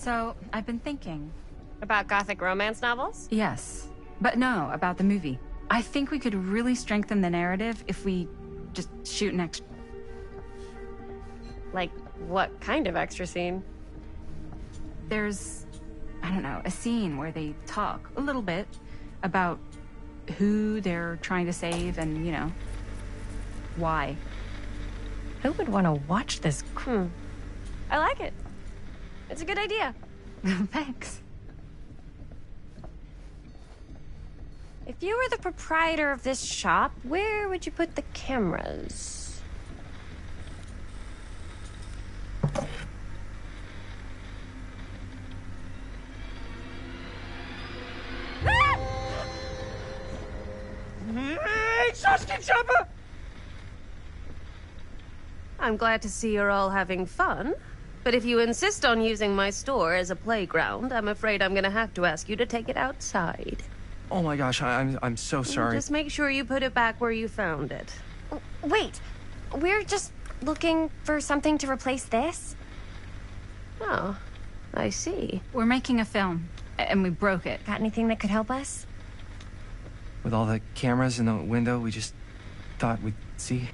So, I've been thinking. About gothic romance novels? Yes. But no, about the movie. I think we could really strengthen the narrative if we just shoot an extra... Like, what kind of extra scene? There's, I don't know, a scene where they talk a little bit about who they're trying to save and, you know, why. Who would want to watch this? I like it. It's a good idea. Thanks. If you were the proprietor of this shop, where would you put the cameras? I'm glad to see you're all having fun. But if you insist on using my store as a playground, I'm afraid I'm gonna have to ask you to take it outside. Oh my gosh, I'm so sorry. Just make sure you put it back where you found it. Wait, we're just looking for something to replace this? Oh, I see. We're making a film, and we broke it. Got anything that could help us? With all the cameras in the window, we just thought we'd see.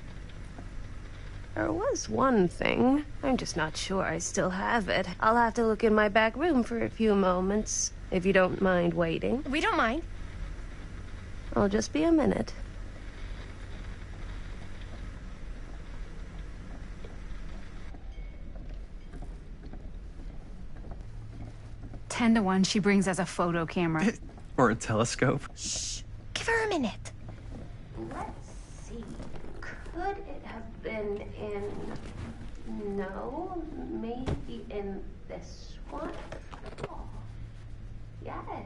There was one thing. I'm just not sure I still have it. I'll have to look in my back room for a few moments, if you don't mind waiting. We don't mind. I'll just be a minute. Ten to 1 she brings us a photo camera. Or a telescope. Shh. Give her a minute. Let's see. Could it have been in... No, maybe in this one? Oh, yes.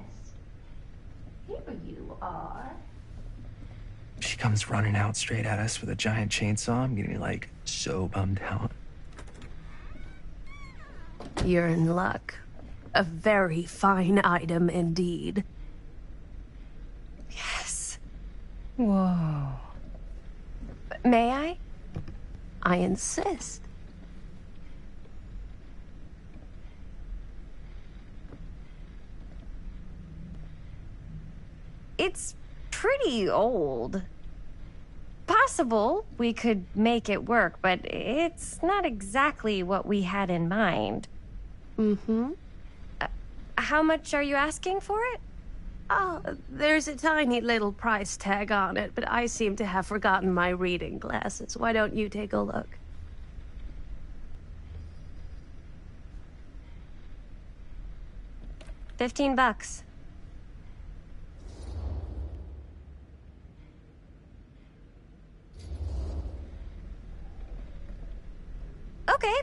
Here you are. She comes running out straight at us with a giant chainsaw. I'm getting, like, so bummed out. You're in luck. A very fine item indeed. Yes. Whoa. May I? I insist. It's pretty old. Possible we could make it work, but it's not exactly what we had in mind. Mm-hmm. How much are you asking for it? Oh, there's a tiny little price tag on it, but I seem to have forgotten my reading glasses. Why don't you take a look? $15. Okay,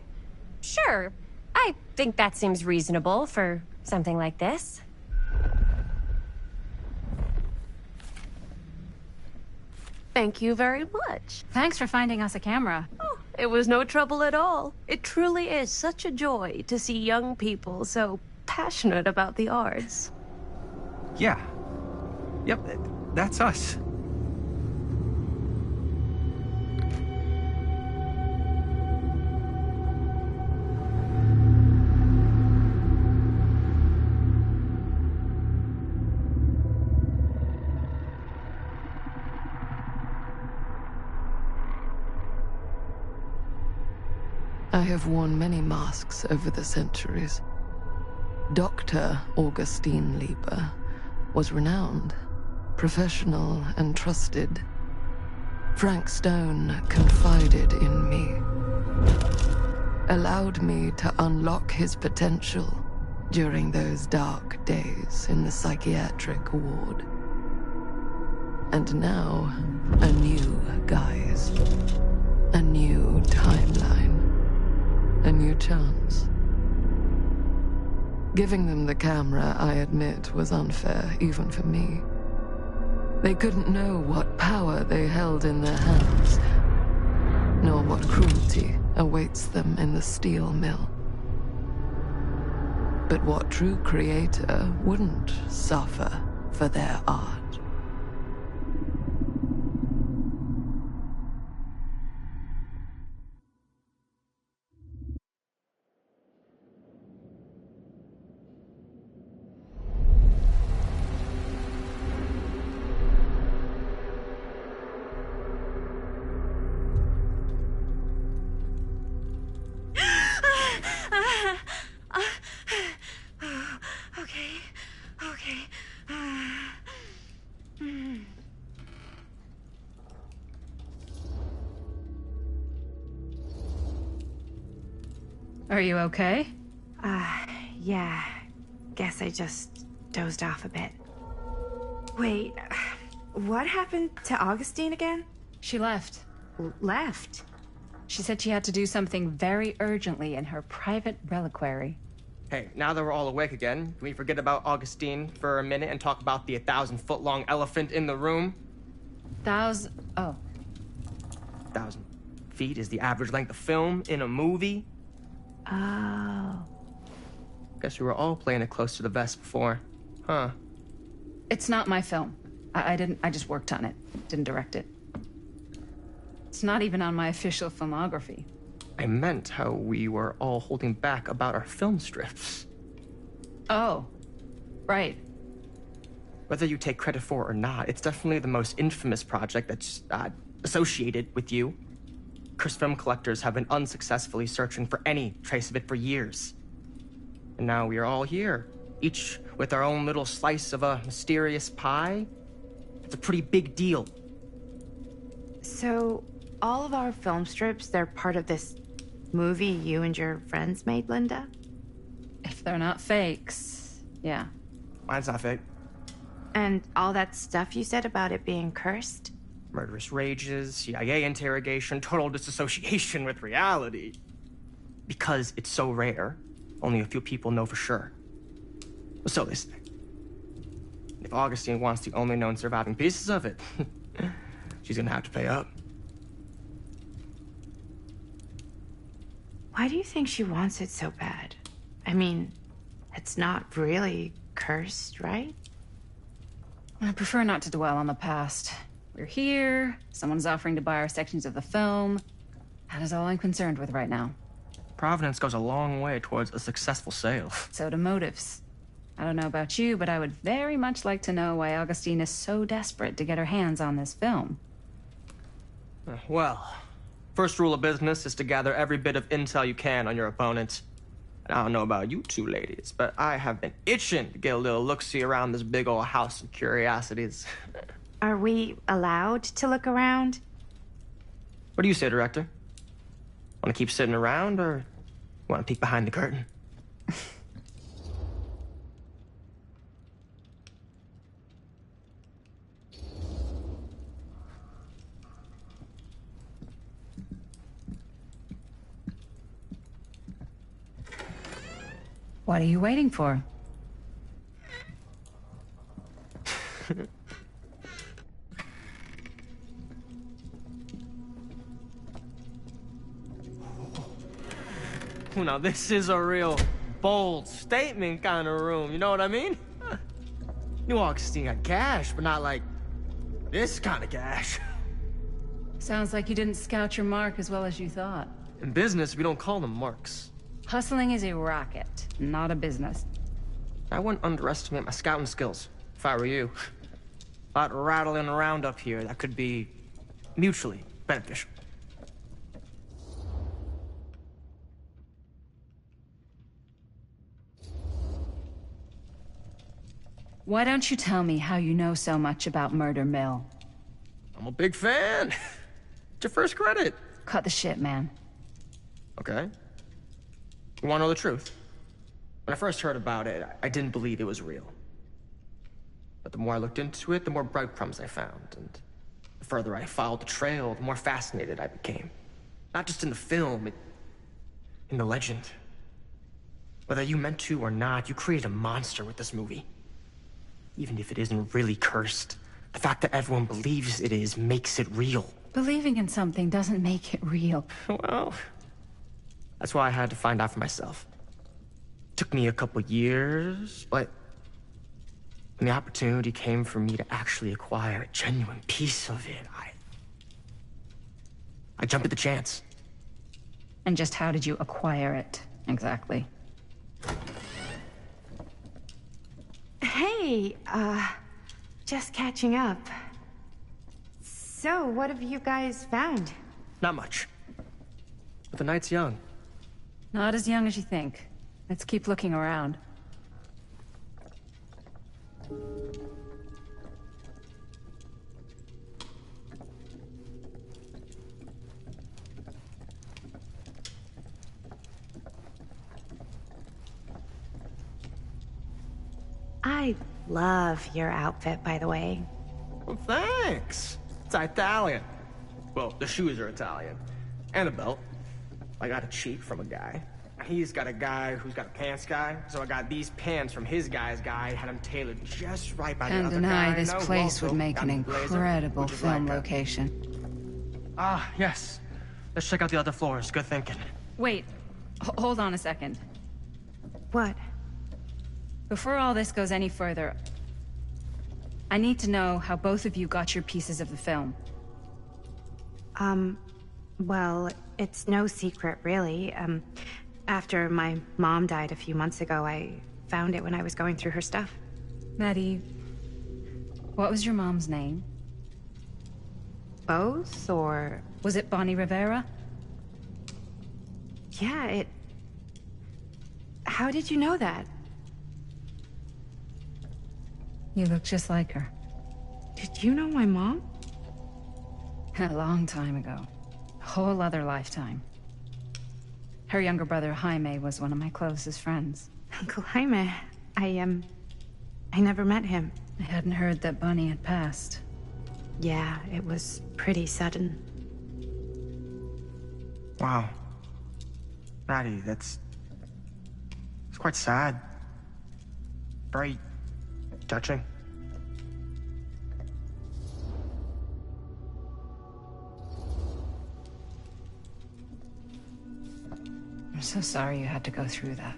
sure. I think that seems reasonable for something like this. Thank you very much. Thanks for finding us a camera. Oh, it was no trouble at all. It truly is such a joy to see young people so passionate about the arts. Yeah. Yep, that's us. I have worn many masks over the centuries. Dr. Augustine Lieber was renowned, professional, and trusted. Frank Stone confided in me, allowed me to unlock his potential during those dark days in the psychiatric ward. And now, a new guise, a new timeline. A new chance. Giving them the camera, I admit, was unfair, even for me. They couldn't know what power they held in their hands, nor what cruelty awaits them in the steel mill. But what true creator wouldn't suffer for their art? Are you okay? Yeah. Guess I just dozed off a bit. Wait, what happened to Augustine again? She left. Left? She said she had to do something very urgently in her private reliquary. Hey, now that we're all awake again, can we forget about Augustine for a minute and talk about the 1,000-foot-long elephant in the room? Oh. 1,000 feet is the average length of film in a movie. Oh. Guess we were all playing it close to the vest before. Huh. It's not my film. I just worked on it. Didn't direct it. It's not even on my official filmography. I meant how we were all holding back about our film strips. Oh. Right. Whether you take credit for it or not, it's definitely the most infamous project that's associated with you. Cursed film collectors have been unsuccessfully searching for any trace of it for years. And now we are all here, each with our own little slice of a mysterious pie. It's a pretty big deal. So, all of our film strips, they're part of this movie you and your friends made, Linda? If they're not fakes, yeah. Mine's not fake. And all that stuff you said about it being cursed? Murderous rages, CIA interrogation, total disassociation with reality. Because it's so rare, only a few people know for sure. So they say. If Augustine wants the only known surviving pieces of it, she's gonna have to pay up. Why do you think she wants it so bad? I mean, it's not really cursed, right? I prefer not to dwell on the past. We're here, someone's offering to buy our sections of the film. That is all I'm concerned with right now. Providence goes a long way towards a successful sale. So do motives. I don't know about you, but I would very much like to know why Augustine is so desperate to get her hands on this film. Well, first rule of business is to gather every bit of intel you can on your opponent. And I don't know about you two ladies, but I have been itching to get a little look-see around this big old house of curiosities. Are we allowed to look around? What do you say, director? Want to keep sitting around, or want to peek behind the curtain? What are you waiting for? Now, this is a real bold statement kind of room, you know what I mean? New Augustine got cash, but not like this kind of cash. Sounds like you didn't scout your mark as well as you thought. In business, we don't call them marks. Hustling is a racket, not a business. I wouldn't underestimate my scouting skills, if I were you. A lot rattling around up here that could be mutually beneficial. Why don't you tell me how you know so much about Murder Mill? I'm a big fan. It's your first credit. Cut the shit, man. Okay. You want to know the truth? When I first heard about it, I didn't believe it was real. But the more I looked into it, the more breadcrumbs I found, and the further I followed the trail, the more fascinated I became. Not just in the film, in the legend. Whether you meant to or not, you created a monster with this movie. Even if it isn't really cursed, the fact that everyone believes it is makes it real. Believing in something doesn't make it real. Well, that's why I had to find out for myself. Took me a couple years, but when the opportunity came for me to actually acquire a genuine piece of it, I jumped at the chance. And just how did you acquire it, exactly? Hey, just catching up. So, what have you guys found? Not much. But the night's young. Not as young as you think. Let's keep looking around. Love your outfit, by the way. Well, thanks. It's Italian. Well, the shoes are Italian. And the belt. I got a cheap from a guy. He's got a guy who's got a pants guy, so I got these pants from his guy's guy, had them tailored just right by the Can't other deny guy. this No, place also would make got an me a blazer, incredible which is film like a- location. Ah, yes. Let's check out the other floors. Good thinking. Wait, hold on a second. What? Before all this goes any further, I need to know how both of you got your pieces of the film. Well, it's no secret, really. After my mom died a few months ago, I found it when I was going through her stuff. Maddie, what was your mom's name? Both, or... Was it Bonnie Rivera? Yeah, it... How did you know that? You look just like her. Did you know my mom? A long time ago. A whole other lifetime. Her younger brother, Jaime, was one of my closest friends. Uncle Jaime, I never met him. I hadn't heard that Bonnie had passed. Yeah, it was pretty sudden. Wow. Maddie, it's quite sad. Very touching. I'm so sorry you had to go through that.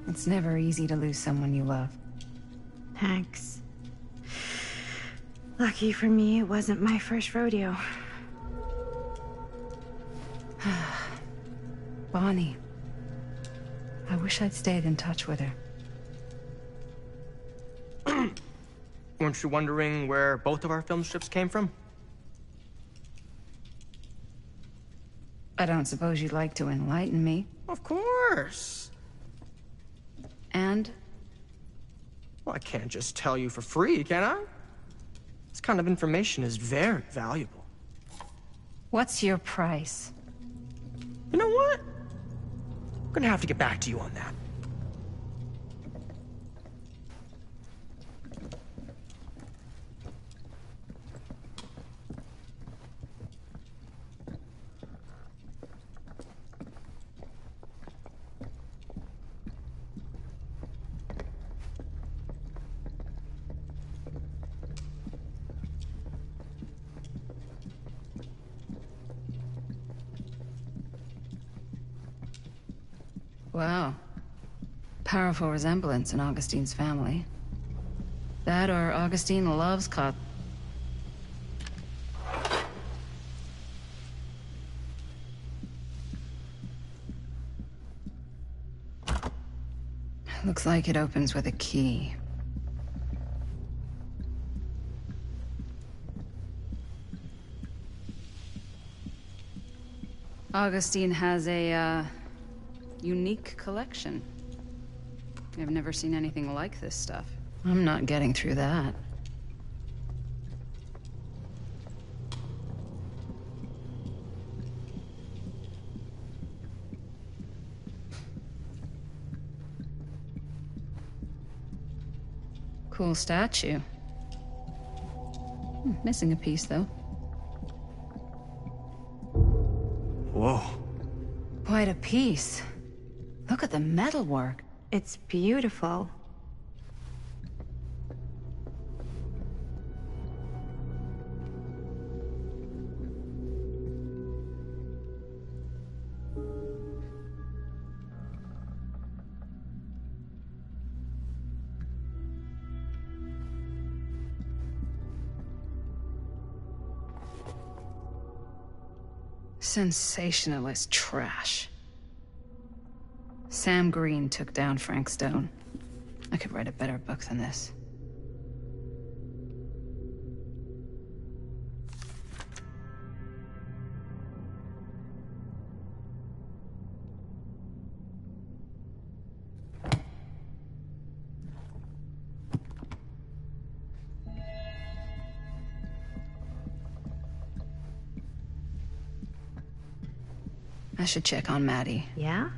It's never easy to lose someone you love. Thanks. Lucky for me, it wasn't my first rodeo. Bonnie. I wish I'd stayed in touch with her. Weren't you wondering where both of our film strips came from? I don't suppose you'd like to enlighten me. Of course. And? Well, I can't just tell you for free, can I? This kind of information is very valuable. What's your price? You know what? I'm gonna have to get back to you on that. Wow. Powerful resemblance in Augustine's family. That or Augustine loves cop. Looks like it opens with a key. Augustine has a, unique collection. I've never seen anything like this stuff. I'm not getting through that. Cool statue. Missing a piece, though. Whoa. Quite a piece. Look at the metalwork. It's beautiful. Sensationalist trash. Sam Green took down Frank Stone. I could write a better book than this. I should check on Maddie. Yeah?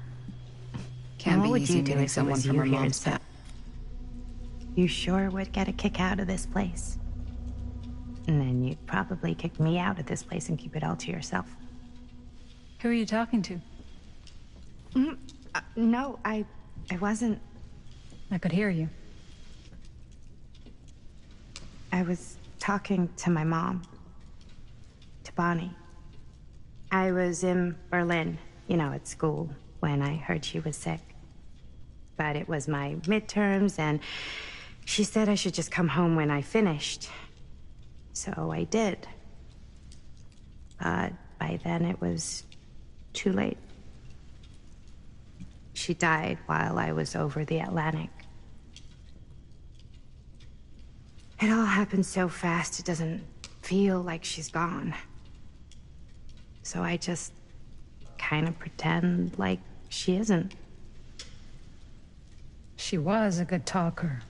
Can't What be would easy you do meeting if it someone was from you her here mom's instead? past. you sure would get a kick out of this place. And then you'd probably kick me out of this place and keep it all to yourself. Who are you talking to? No, I wasn't. I could hear you. I was talking to my mom. To Bonnie. I was in Berlin, at school, when I heard she was sick. But it was my midterms, and she said I should just come home when I finished. So I did. But by then it was too late. She died while I was over the Atlantic. It all happened so fast, it doesn't feel like she's gone. So I just kind of pretend like she isn't. She was a good talker.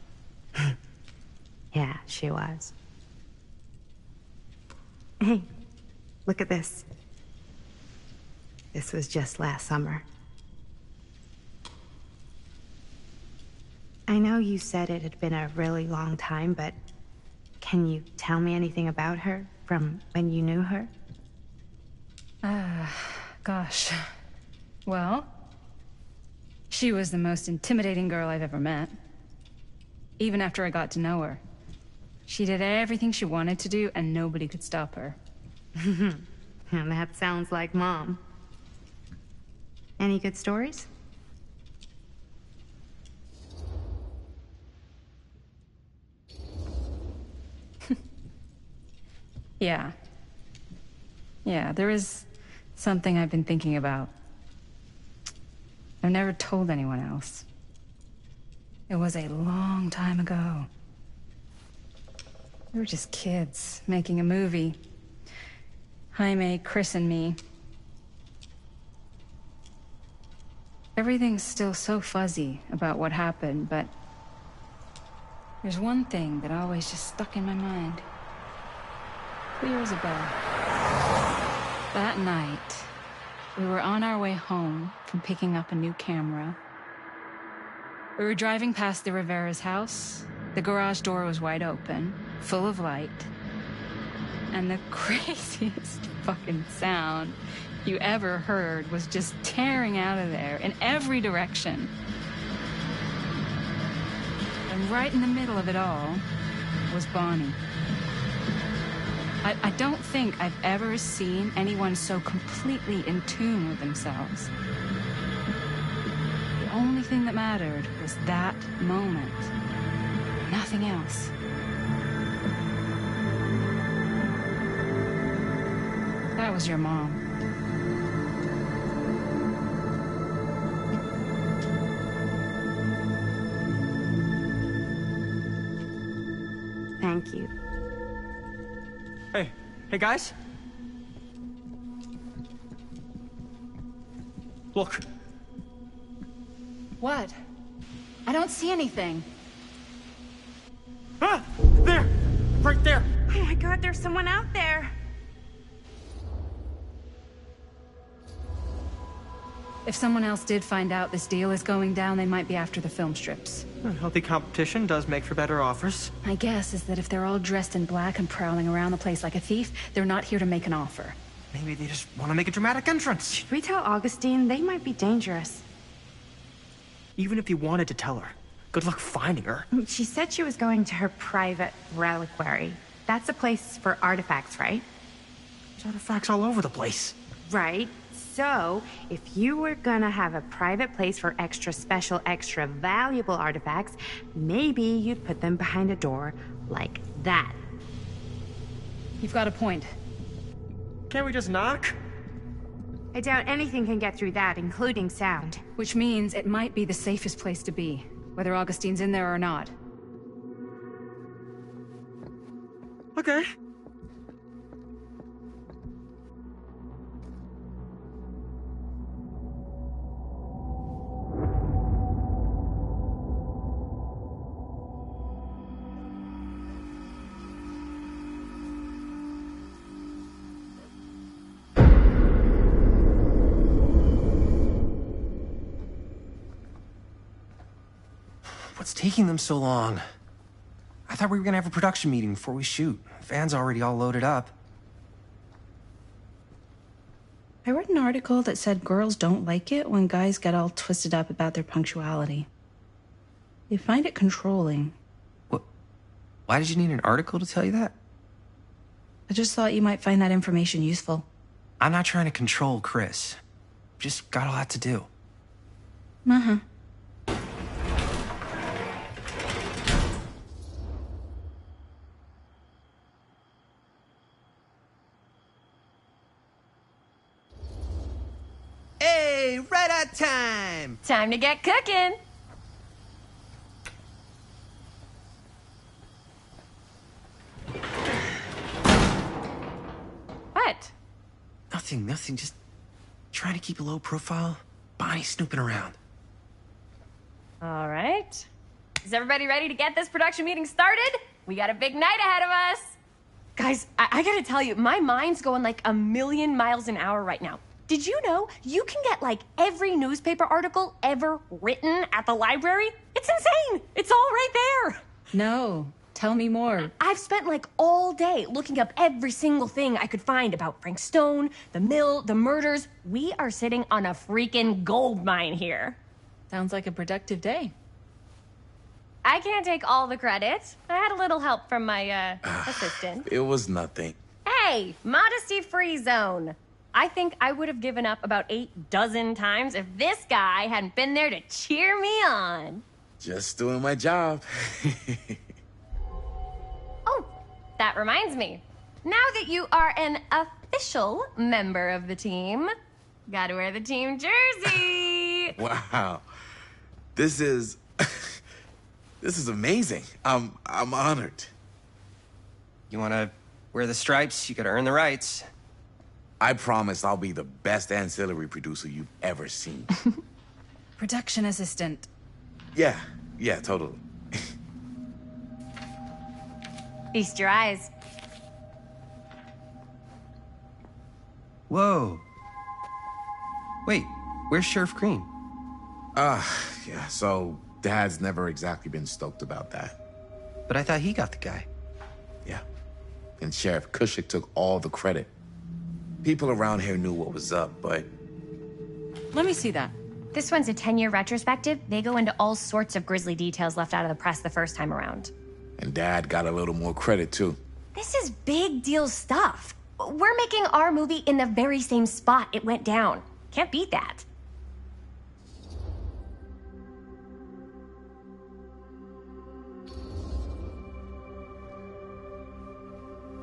Yeah, she was. Hey, look at this. This was just last summer. I know you said it had been a really long time, but can you tell me anything about her from when you knew her? Gosh. Well, she was the most intimidating girl I've ever met. Even after I got to know her. She did everything she wanted to do, and nobody could stop her. That sounds like Mom. Any good stories? Yeah. Yeah, there is something I've been thinking about. I've never told anyone else. It was a long time ago. We were just kids, making a movie. Jaime, Chris, and me. Everything's still so fuzzy about what happened, but there's one thing that always just stuck in my mind. Clear as a bell. That night, we were on our way home from picking up a new camera. We were driving past the Rivera's house. The garage door was wide open, full of light. And the craziest fucking sound you ever heard was just tearing out of there in every direction. And right in the middle of it all was Bonnie. I don't think I've ever seen anyone so completely in tune with themselves. The only thing that mattered was that moment. Nothing else. That was your mom. Thank you. Hey guys. Look. What? I don't see anything. Ah! There! Right there! Oh my God, there's someone out there. If someone else did find out this deal is going down, they might be after the film strips. Healthy competition does make for better offers. My guess is that if they're all dressed in black and prowling around the place like a thief, they're not here to make an offer. Maybe they just want to make a dramatic entrance. Should we tell Augustine? They might be dangerous. Even if you wanted to tell her, good luck finding her. She said she was going to her private reliquary. That's a place for artifacts, right? There's artifacts all over the place. Right. So, if you were gonna have a private place for extra special, extra valuable artifacts, maybe you'd put them behind a door like that. You've got a point. Can't we just knock? I doubt anything can get through that, including sound. Which means it might be the safest place to be, whether Augustine's in there or not. Okay. What's taking them so long? thought we were gonna have a production meeting before we shoot. Van's already all loaded up. I read an article that said girls don't like it when guys get all twisted up about their punctuality. They find it controlling. What? Why did you need an article to tell you that? I just thought you might find that information useful. I'm not trying to control Chris. Just got a lot to do. Uh-huh. Hey, right on time! Time to get cooking. What? Nothing, just trying to keep a low profile. Bonnie snooping around. All right. Is everybody ready to get this production meeting started? We got a big night ahead of us. Guys, I gotta tell you, my mind's going like a million miles an hour right now. Did you know you can get like every newspaper article ever written at the library? It's insane. It's all right there. No, tell me more. I've spent like all day looking up every single thing I could find about Frank Stone, the mill, the murders. We are sitting on a freaking gold mine here. Sounds like a productive day. I can't take all the credit. I had a little help from my assistant. It was nothing. Hey, modesty-free zone. I think I would have given up about 8 dozen times if this guy hadn't been there to cheer me on. Just doing my job. Oh, that reminds me. Now that you are an official member of the team, gotta wear the team jersey. Wow. This is... this is amazing. I'm honored. You wanna wear the stripes? You gotta earn the rights. I promise I'll be the best ancillary producer you've ever seen. Production assistant. Yeah, totally. Feast your eyes. Whoa. Wait, where's Sheriff Green? Yeah, so Dad's never exactly been stoked about that. But I thought he got the guy. Yeah. And Sheriff Cushik took all the credit. People around here knew what was up, but... Let me see that. This one's a 10-year retrospective. They go into all sorts of grisly details left out of the press the first time around. And Dad got a little more credit, too. This is big deal stuff. We're making our movie in the very same spot it went down. Can't beat that.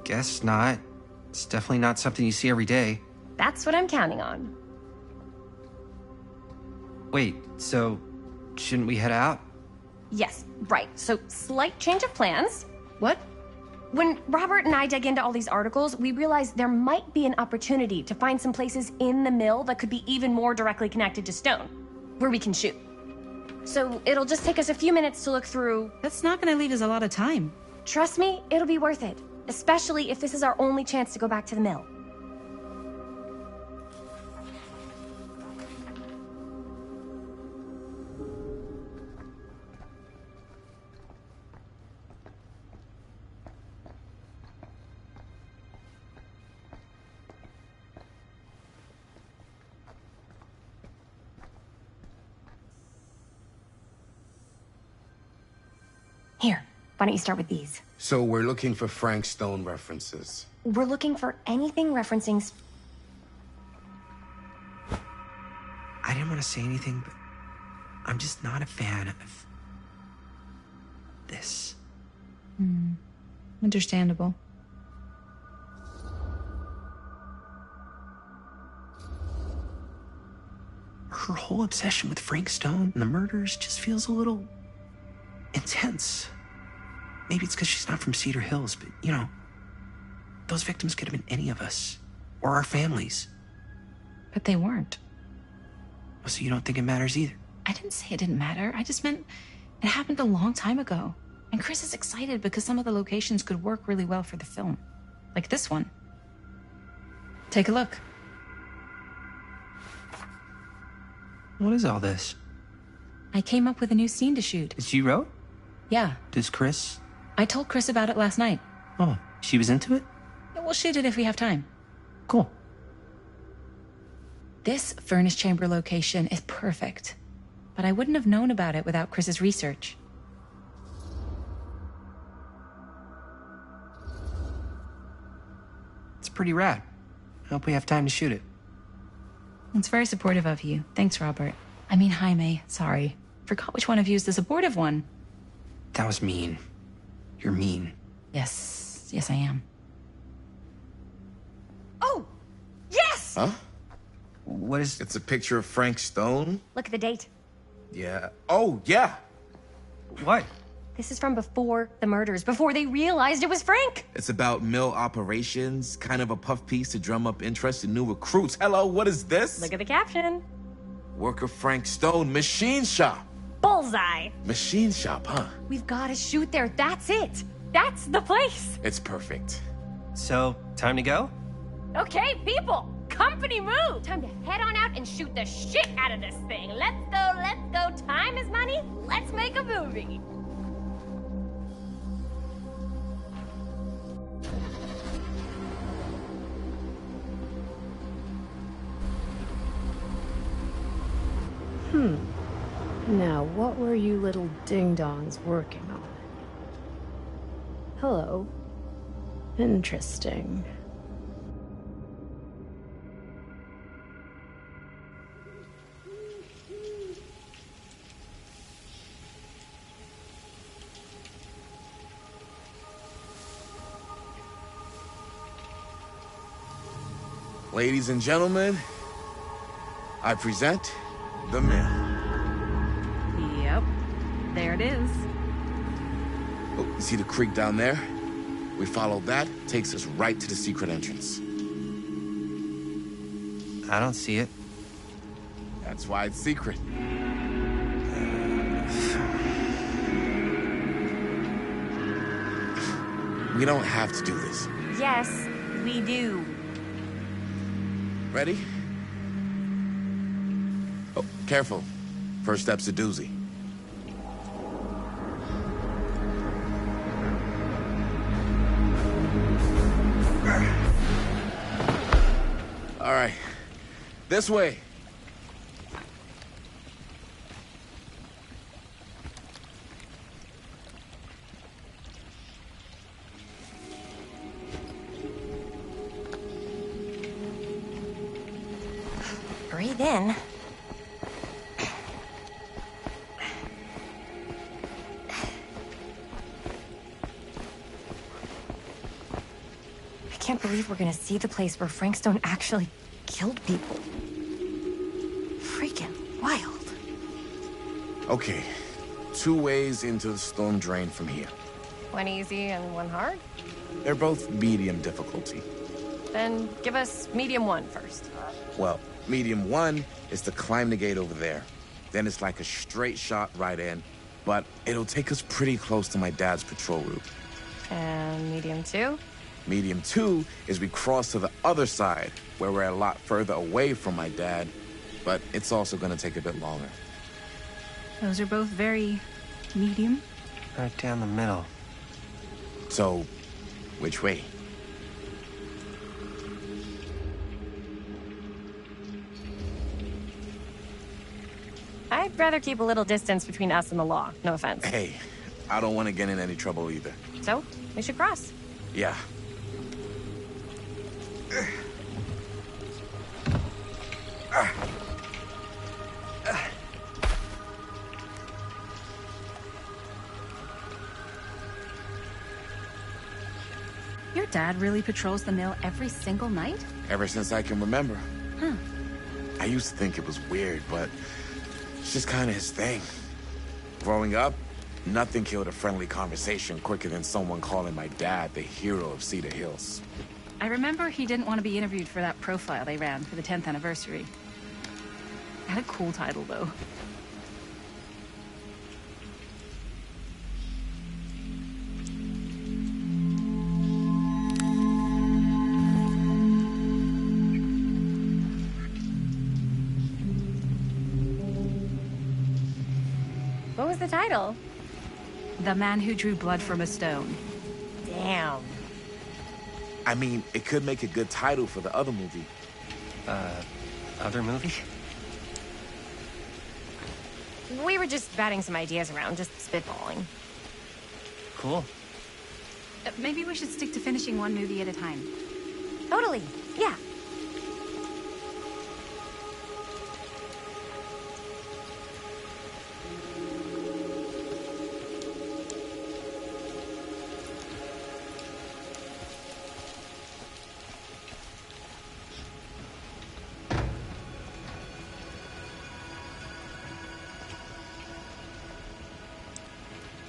Guess not. It's definitely not something you see every day. That's what I'm counting on. Wait, so shouldn't we head out? Yes, right. So, slight change of plans. What? When Robert and I dug into all these articles, we realized there might be an opportunity to find some places in the mill that could be even more directly connected to Stone, where we can shoot. So, it'll just take us a few minutes to look through. That's not gonna leave us a lot of time. Trust me, it'll be worth it. Especially if this is our only chance to go back to the mill. Here, why don't you start with these? So we're looking for Frank Stone references. We're looking for anything referencing... I didn't want to say anything, but I'm just not a fan of this. Understandable. Her whole obsession with Frank Stone and the murders just feels a little intense. Maybe it's because she's not from Cedar Hills, but, you know, those victims could have been any of us, or our families. But they weren't. So you don't think it matters either? I didn't say it didn't matter. I just meant it happened a long time ago. And Chris is excited because some of the locations could work really well for the film. Like this one. Take a look. What is all this? I came up with a new scene to shoot. That you wrote? Yeah. Does Chris I told Chris about it last night. Oh, she was into it? Yeah, we'll shoot it if we have time. Cool. This furnace chamber location is perfect, but I wouldn't have known about it without Chris's research. It's pretty rad. I hope we have time to shoot it. It's very supportive of you. Thanks, Robert. I mean, Jaime, sorry. Forgot which one of you is the supportive one. That was mean. You're mean. Yes, I am. Oh! Yes! Huh? What is... It's a picture of Frank Stone? Look at the date. Yeah. Oh, yeah. What? This is from before the murders, before they realized it was Frank. It's about mill operations, kind of a puff piece to drum up interest in new recruits. Hello, what is this? Look at the caption. Worker Frank Stone, machine shop. Bullseye. Machine shop, huh? We've got to shoot there. That's it. That's the place. It's perfect. So, time to go? Okay, people. Company move. Time to head on out and shoot the shit out of this thing. Let's go, let's go. Time is money. Let's make a movie. Now, what were you little ding-dongs working on? Hello. Interesting. Ladies and gentlemen, I present the mill. Yep, there it is. Oh, you see the creek down there? We follow that, takes us right to the secret entrance. I don't see it. That's why it's secret. We don't have to do this. Yes, we do. Ready? Oh, careful. First step's a doozy. All right. This way. Breathe in. I can't believe we're gonna see the place where Frank Stone actually killed people. Freaking wild. Okay. 2 ways into the storm drain from here. One easy and one hard? They're both medium difficulty. Then give us medium one first. Well, medium 1 is to climb the gate over there. Then it's like a straight shot right in, but it'll take us pretty close to my dad's patrol route. And medium two? Medium 2 is we cross to the other side, where we're a lot further away from my dad, but it's also gonna take a bit longer. Those are both very medium. Right down the middle. So, which way? I'd rather keep a little distance between us and the law. No offense. Hey, I don't want to get in any trouble either. So, we should cross. Yeah. Your dad really patrols the mill every single night? Ever since I can remember. Huh. I used to think it was weird, but it's just kind of his thing. Growing up, nothing killed a friendly conversation quicker than someone calling my dad the hero of Cedar Hills. I remember he didn't want to be interviewed for that profile they ran for the 10th anniversary. Had a cool title, though. What was the title? The Man Who Drew Blood from a Stone. Damn. I mean, it could make a good title for the other movie. Other movie? We were just batting some ideas around, just spitballing. Cool. Maybe we should stick to finishing one movie at a time. Totally. Yeah.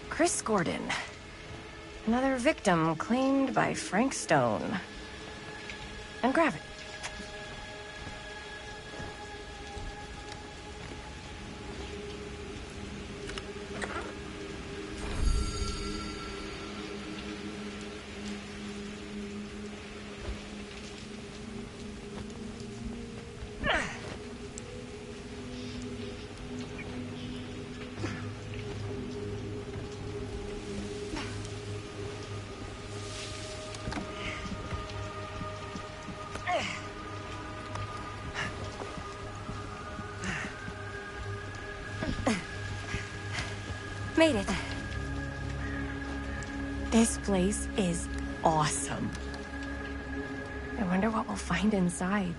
Chris Gordon. Another victim claimed by Frank Stone. And gravity. Made it. This place is awesome. I wonder what we'll find inside.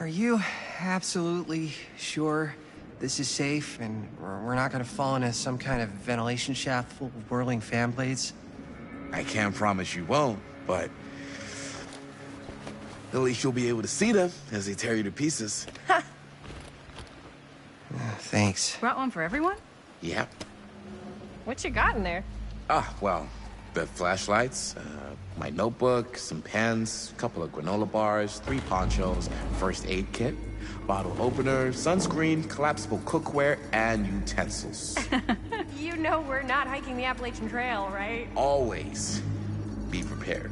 Are you absolutely sure this is safe and we're not gonna fall into some kind of ventilation shaft full of whirling fan blades? I can't promise you won't, but at least you'll be able to see them as they tear you to pieces. Thanks. Brought one for everyone? Yep. What you got in there? Well, the flashlights, my notebook, some pens, a couple of granola bars, 3 ponchos, first aid kit, bottle opener, sunscreen, collapsible cookware, and utensils. You know we're not hiking the Appalachian Trail, right? Always be prepared.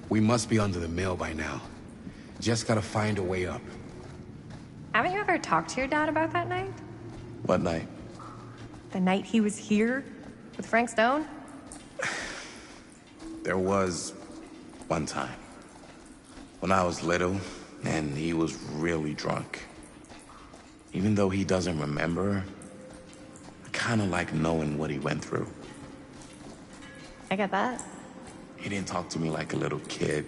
We must be under the mill by now. Just gotta find a way up. Haven't you ever talked to your dad about that night? What night? The night he was here with Frank Stone? There was one time when I was little and he was really drunk. Even though he doesn't remember, I kinda like knowing what he went through. I get that. He didn't talk to me like a little kid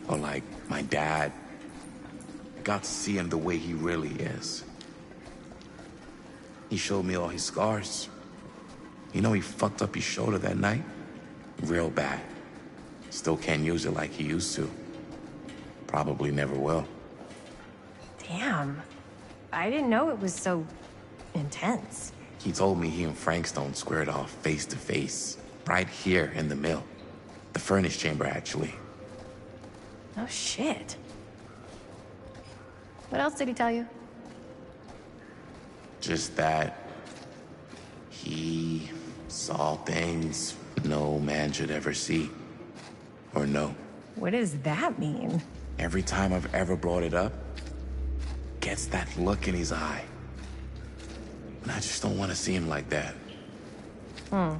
or like my dad. I got to see him the way he really is. He showed me all his scars. You know, he fucked up his shoulder that night. Real bad. Still can't use it like he used to. Probably never will. Damn. I didn't know it was so intense. He told me he and Frank Stone squared off face to face, right here in the mill. The furnace chamber, actually. Oh, shit. What else did he tell you? Just that he saw things no man should ever see or know. What does that mean? Every time I've ever brought it up, gets that look in his eye. And I just don't want to see him like that. You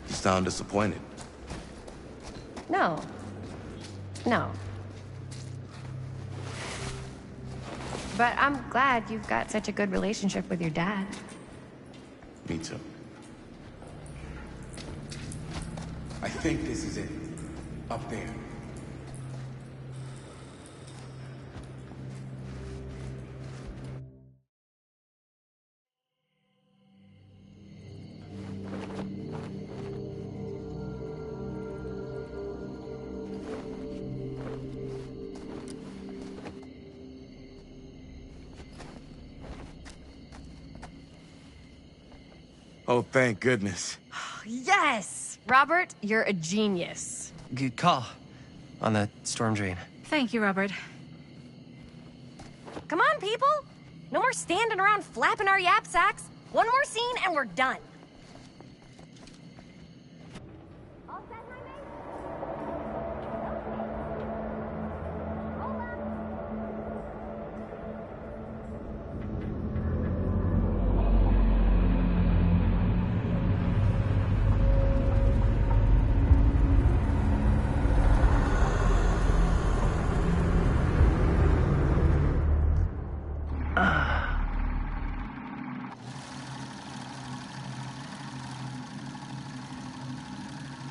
sound disappointed. No. No. But I'm glad you've got such a good relationship with your dad. Me too. I think this is it. Up there. Oh, thank goodness. Yes! Robert, you're a genius. Good call on the storm drain. Thank you, Robert. Come on, people! No more standing around flapping our yap sacks. One more scene and we're done. All set, my mate?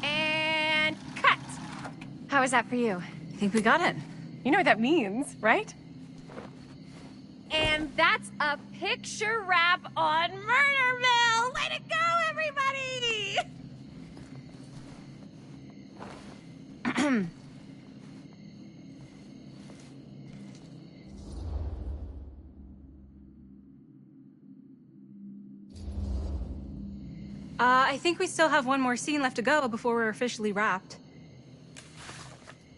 And cut! How was that for you? I think we got it. You know what that means, right? And that's a picture wrap on Murderville! Way to go, everybody! I think we still have one more scene left to go before we're officially wrapped.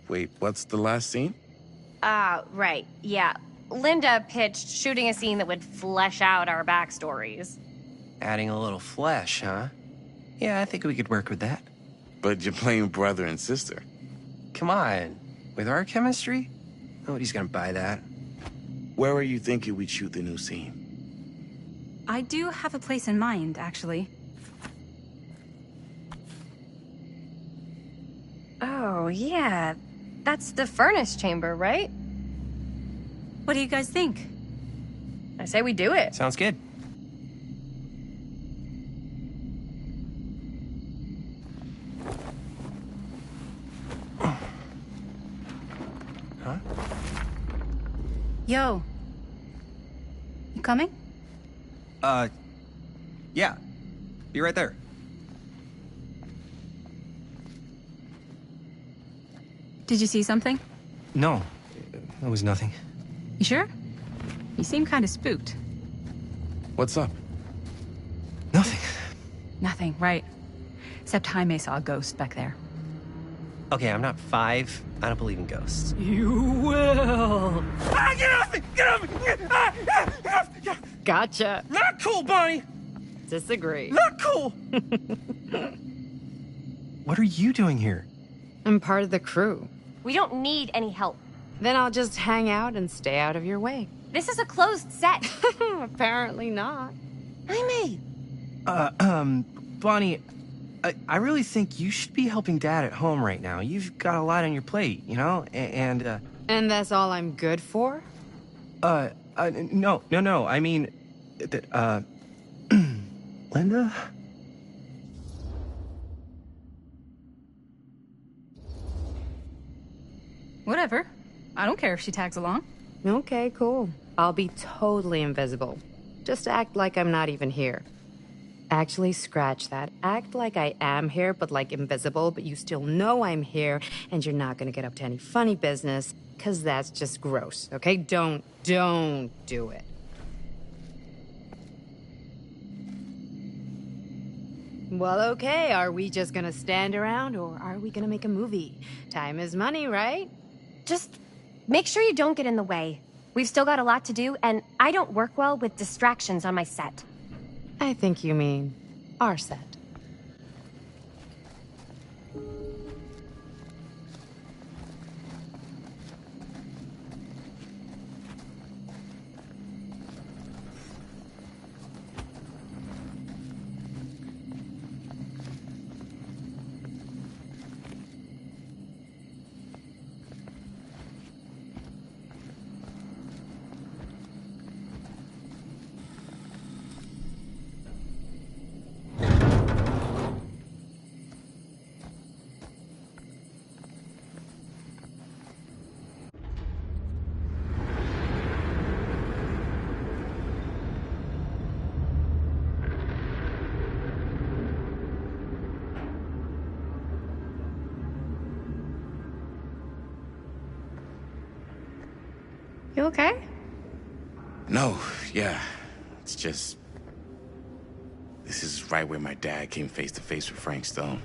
Wait, what's the last scene? Right, yeah. Linda pitched shooting a scene that would flesh out our backstories. Adding a little flesh, huh? Yeah, I think we could work with that. But you're playing brother and sister. Come on. With our chemistry? Nobody's gonna buy that. Where are you thinking we'd shoot the new scene? I do have a place in mind, actually. Oh, yeah. That's the furnace chamber, right? What do you guys think? I say we do it. Sounds good. Huh? Yo. You coming? Yeah. Be right there. Did you see something? No, it was nothing. You sure? You seem kind of spooked. What's up? Nothing. Nothing, right. Except Jaime saw a ghost back there. Okay, I'm not 5. I don't believe in ghosts. You will! Ah, get off me! Get off me! Gotcha. Not cool, Bonnie! Disagree. Not cool! What are you doing here? I'm part of the crew. We don't need any help. Then I'll just hang out and stay out of your way. This is a closed set. Apparently not. Jaime! Bonnie, I really think you should be helping Dad at home right now. You've got a lot on your plate, you know? And that's all I'm good for? No. I mean, Linda? Whatever. I don't care if she tags along. Okay, cool. I'll be totally invisible. Just act like I'm not even here. Actually, scratch that. Act like I am here, but like invisible, but you still know I'm here, and you're not gonna get up to any funny business, because that's just gross, okay? Don't do it. Well, okay, are we just gonna stand around, or are we gonna make a movie? Time is money, right? Just make sure you don't get in the way. We've still got a lot to do, and I don't work well with distractions on my set. I think you mean our set. You okay? No, yeah. It's just... This is right where my dad came face to face with Frank Stone.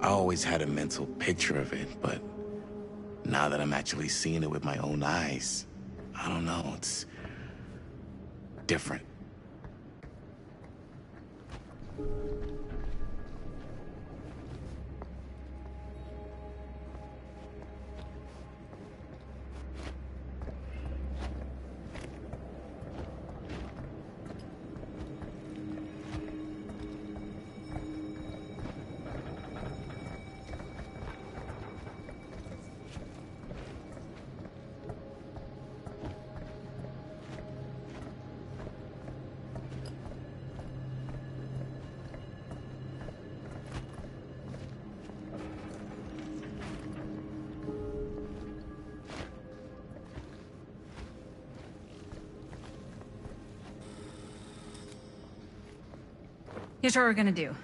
I always had a mental picture of it, but now that I'm actually seeing it with my own eyes, I don't know, it's different. Here's what we're gonna do.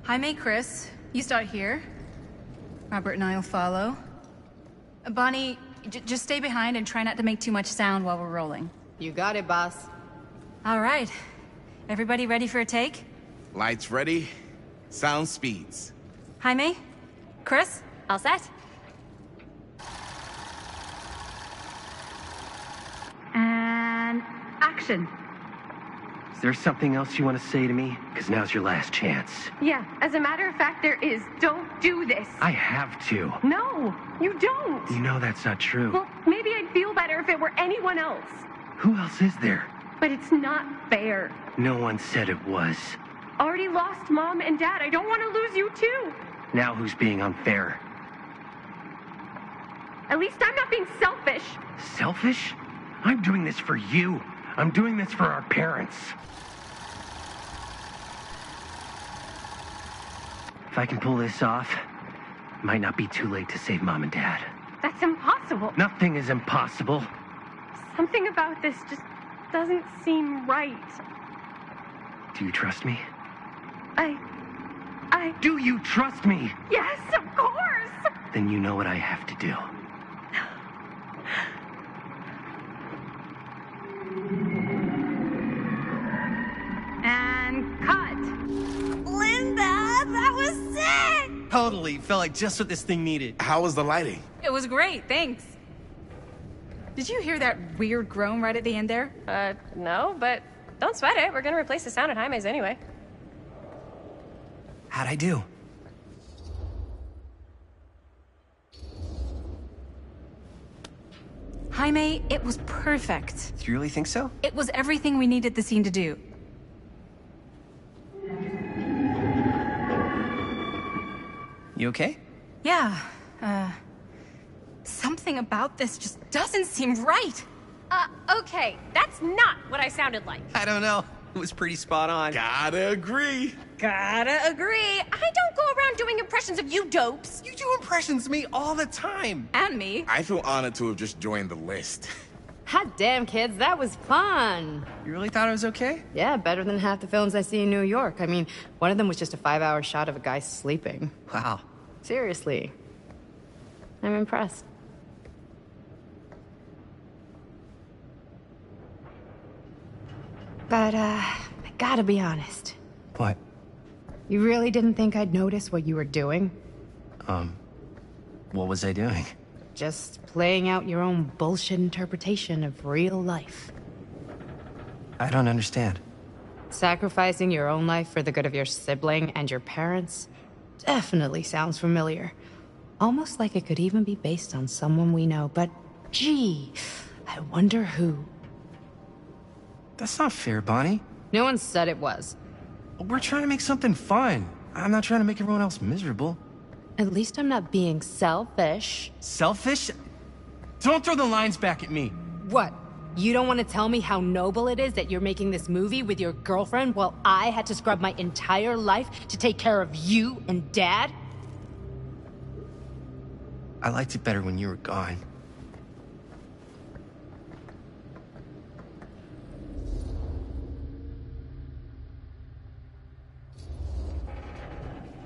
Jaime, Chris, you start here. Robert and I'll follow. Bonnie, just stay behind and try not to make too much sound while we're rolling. You got it, boss. All right. Everybody ready for a take? Lights ready, sound speeds. Jaime? Chris? All set? And action. Is there something else you want to say to me? Because now's your last chance. Yeah, as a matter of fact, there is. Don't do this. I have to. No, you don't. You know that's not true. Well, maybe I'd feel better if it were anyone else. Who else is there? But it's not fair. No one said it was. Already lost Mom and Dad. I don't want to lose you too. Now who's being unfair? At least I'm not being selfish. Selfish? I'm doing this for you. I'm doing this for our parents. If I can pull this off, it might not be too late to save Mom and Dad. That's impossible. Nothing is impossible. Something about this just doesn't seem right. Do you trust me? I... Do you trust me? Yes, of course! Then you know what I have to do. And cut. Linda, that was sick! Totally. Felt like just what this thing needed. How was the lighting? It was great, thanks. Did you hear that weird groan right at the end there? No, but don't sweat it. We're gonna replace the sound at Jaime's anyway. How'd I do? Jaime, it was perfect. Do you really think so? It was everything we needed the scene to do. You okay? Yeah, something about this just doesn't seem right. Okay, that's not what I sounded like. I don't know. It was pretty spot on. Gotta agree. Gotta agree. I don't go around doing impressions of you dopes. You do impressions of me all the time. And me. I feel honored to have just joined the list. Hot damn, kids, that was fun. You really thought I was okay? Yeah, better than half the films I see in New York. I mean, one of them was just a 5-hour shot of a guy sleeping. Wow. Seriously. I'm impressed. But, I gotta be honest. What? You really didn't think I'd notice what you were doing? What was I doing? Just playing out your own bullshit interpretation of real life. I don't understand. Sacrificing your own life for the good of your sibling and your parents definitely sounds familiar. Almost like it could even be based on someone we know, but gee, I wonder who. That's not fair, Bonnie. No one said it was. We're trying to make something fun. I'm not trying to make everyone else miserable. At least I'm not being selfish. Selfish? Don't throw the lines back at me. What? You don't want to tell me how noble it is that you're making this movie with your girlfriend while I had to scrub my entire life to take care of you and Dad? I liked it better when you were gone.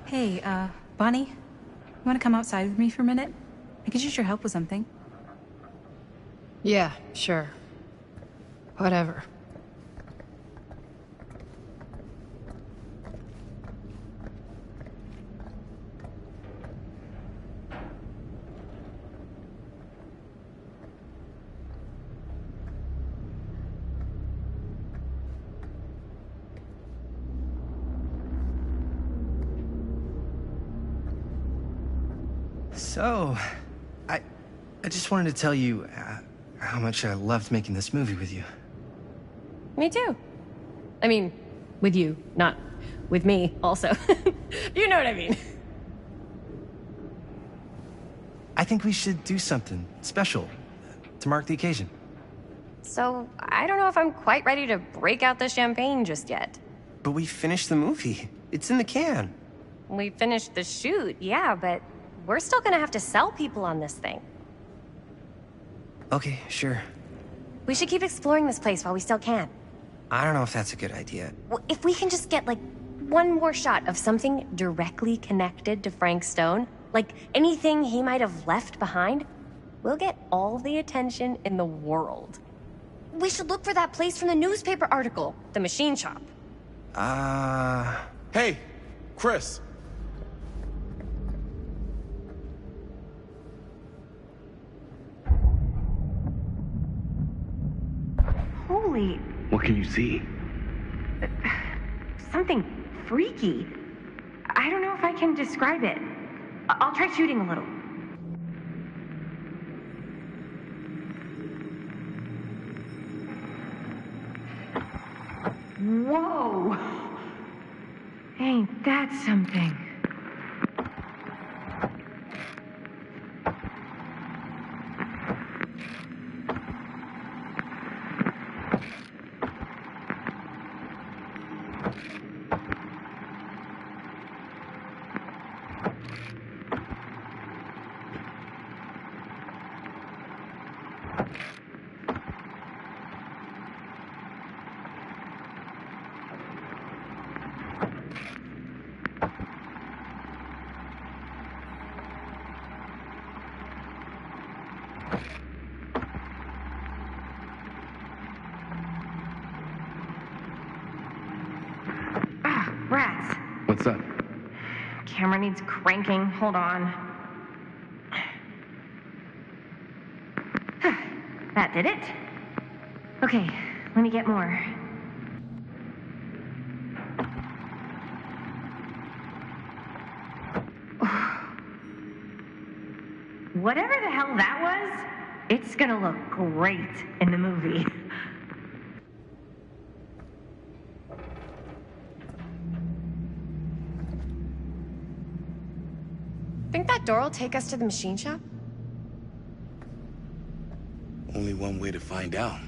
Hey, Bonnie, you want to come outside with me for a minute? I could use your help with something. Yeah, sure. Whatever. So, I just wanted to tell you how much I loved making this movie with you. Me too. I mean, with you, not with me, also. You know what I mean. I think we should do something special to mark the occasion. So, I don't know if I'm quite ready to break out the champagne just yet. But we finished the movie. It's in the can. We finished the shoot, yeah, but we're still gonna have to sell people on this thing. Okay, sure. We should keep exploring this place while we still can. I don't know if that's a good idea. Well, if we can just get, like, one more shot of something directly connected to Frank Stone, like anything he might have left behind, we'll get all the attention in the world. We should look for that place from the newspaper article, the machine shop. Hey, Chris. Holy... What can you see? something freaky. I don't know if I can describe it. I'll try shooting a little. Whoa! Ain't that something? Rats. What's up? Camera needs cranking. Hold on. That did it. Okay, let me get more. Whatever the hell that was, it's gonna look great in the movie. Think that door will take us to the machine shop? Only one way to find out.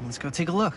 Let's go take a look.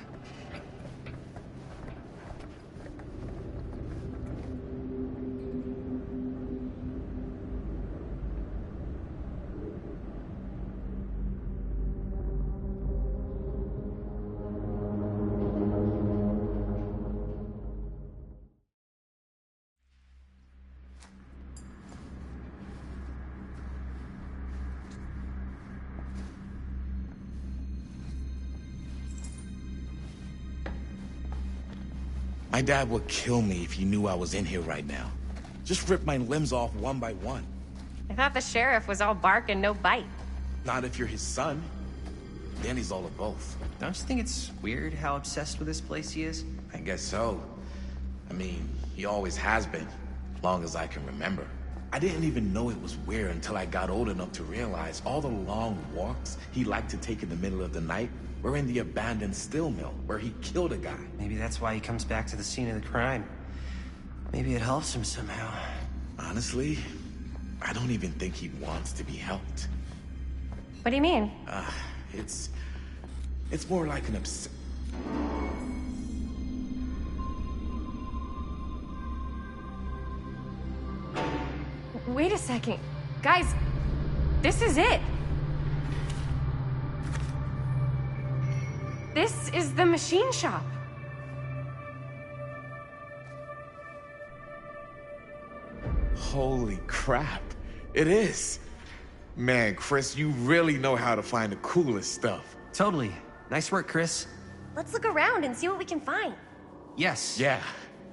My dad would kill me if he knew I was in here right now. Just rip my limbs off one by one. I thought the sheriff was all bark and no bite. Not if you're his son. Then he's all of both. Don't you think it's weird how obsessed with this place he is? I guess so. I mean, he always has been, long as I can remember. I didn't even know it was weird until I got old enough to realize all the long walks he liked to take in the middle of the night were in the abandoned steel mill, where he killed a guy. Maybe that's why he comes back to the scene of the crime. Maybe it helps him somehow. Honestly, I don't even think he wants to be helped. What do you mean? It's more like an Wait a second. Guys, this is it. This is the machine shop. Holy crap. It is. Man, Chris, you really know how to find the coolest stuff. Totally. Nice work, Chris. Let's look around and see what we can find. Yes. Yeah,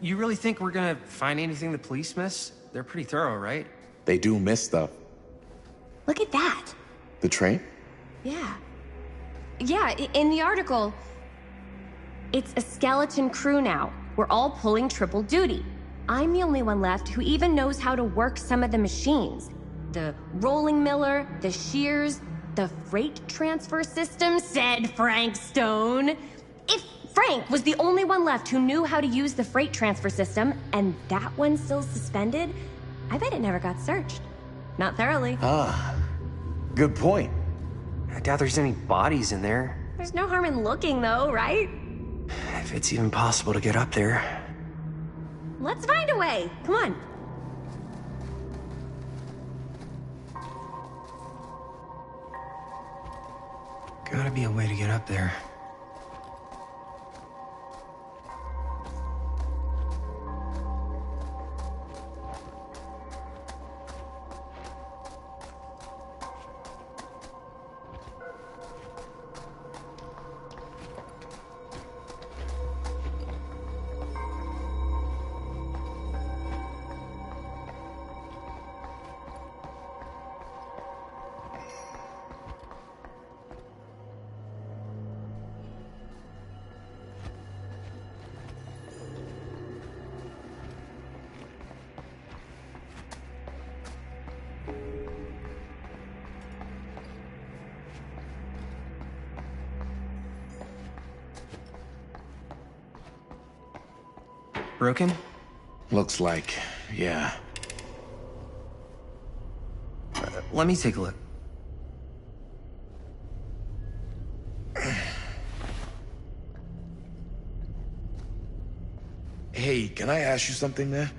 You really think we're gonna find anything the police miss? They're pretty thorough, right? they do miss stuff. Look at that. The train? Yeah. Yeah, in the article, it's a skeleton crew now. We're all pulling triple duty. I'm the only one left who even knows how to work some of the machines. The rolling miller, the shears, the freight transfer system, said Frank Stone. If Frank was the only one left who knew how to use the freight transfer system, and that one's still suspended, I bet it never got searched. Not thoroughly. Good point. I doubt there's any bodies in there. There's no harm in looking, though, right? If it's even possible to get up there. Let's find a way. Come on. Gotta be a way to get up there. Broken? Looks like, yeah. Let me take a look. Hey, can I ask you something, man?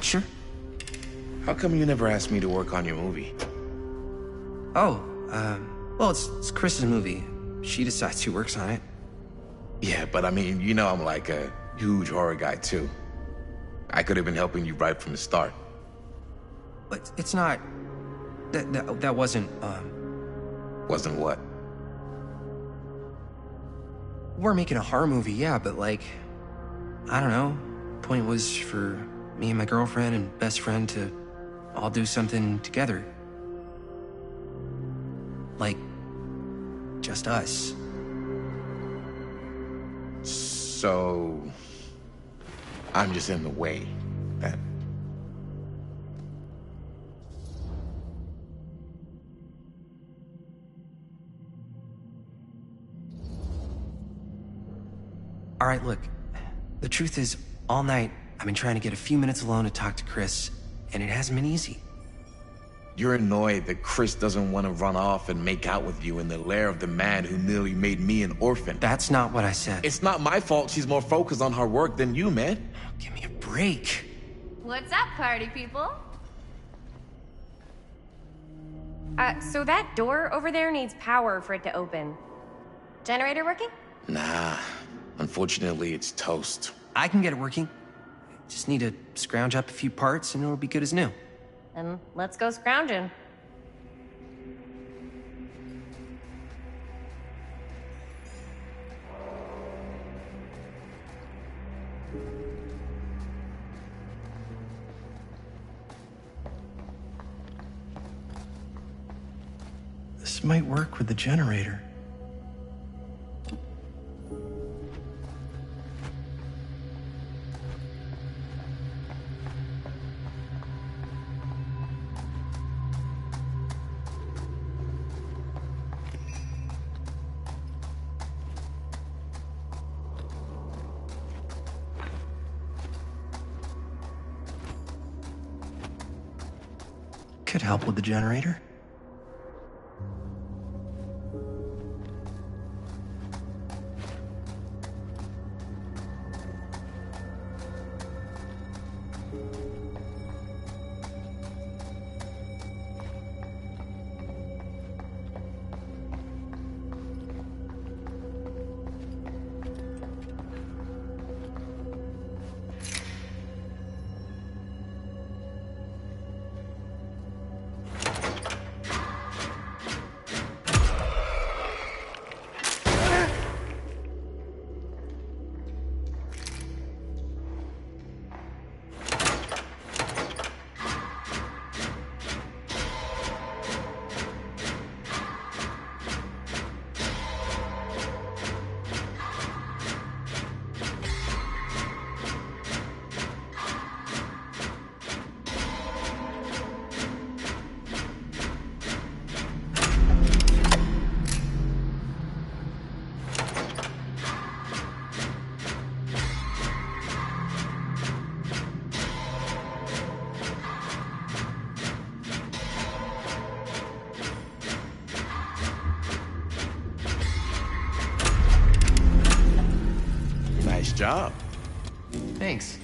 Sure. How come you never asked me to work on your movie? Oh, well, it's Chris's movie. She decides who works on it. Yeah, but I mean, you know I'm like a huge horror guy, too. I could have been helping you right from the start. But it's not... That wasn't, Wasn't what? We're making a horror movie, yeah, but like... I don't know. Point was for me and my girlfriend and best friend to all do something together. Like... just us. So... I'm just in the way, then. All right, look. The truth is, all night, I've been trying to get a few minutes alone to talk to Chris, and it hasn't been easy. You're annoyed that Chris doesn't want to run off and make out with you in the lair of the man who nearly made me an orphan. That's not what I said. It's not my fault she's more focused on her work than you, man. Give me a break. What's up, party people? So that door over there needs power for it to open. Generator working? Nah. Unfortunately, it's toast. I can get it working. Just need to scrounge up a few parts and it'll be good as new. Then let's go scrounging. This might work with the generator. Could help with the generator. job. Thanks.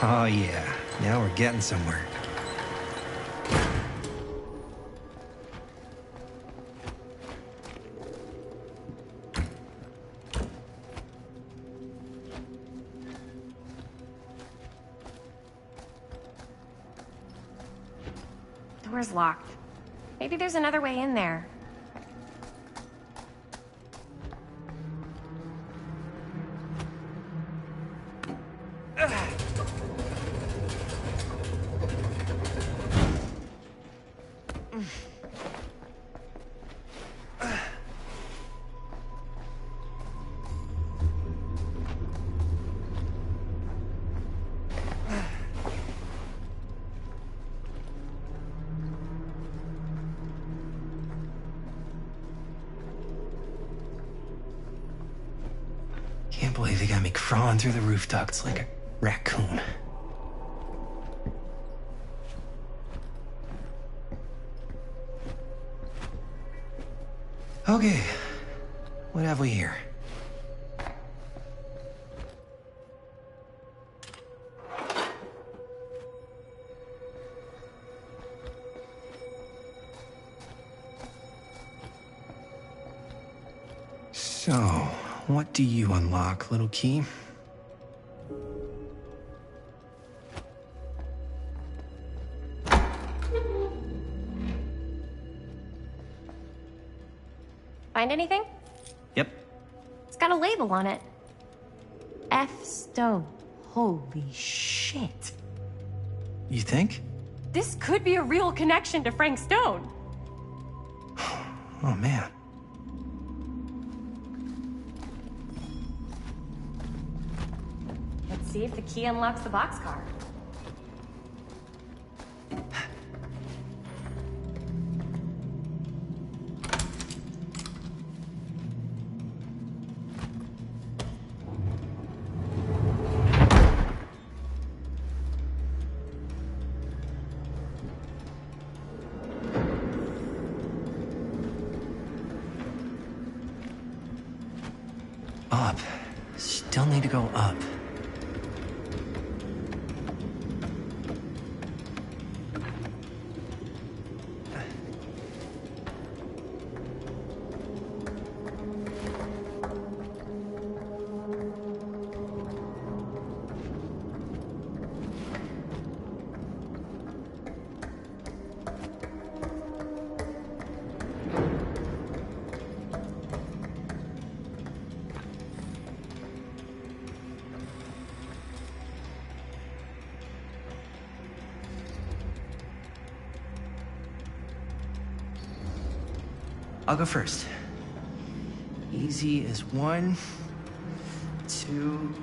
Oh, yeah. Now we're getting somewhere. Door's locked. Maybe there's another way in there. Can't believe they got me crawling through the roof ducts like a raccoon. Okay, what have we here? So, what do you unlock, little key? Find anything? Yep. It's got a label on it. F. Stone. Holy shit. You think? This could be a real connection to Frank Stone. Oh, man. Let's see if the key unlocks the boxcar. Up. Still need to go up. I'll go first. Easy as 1, 2,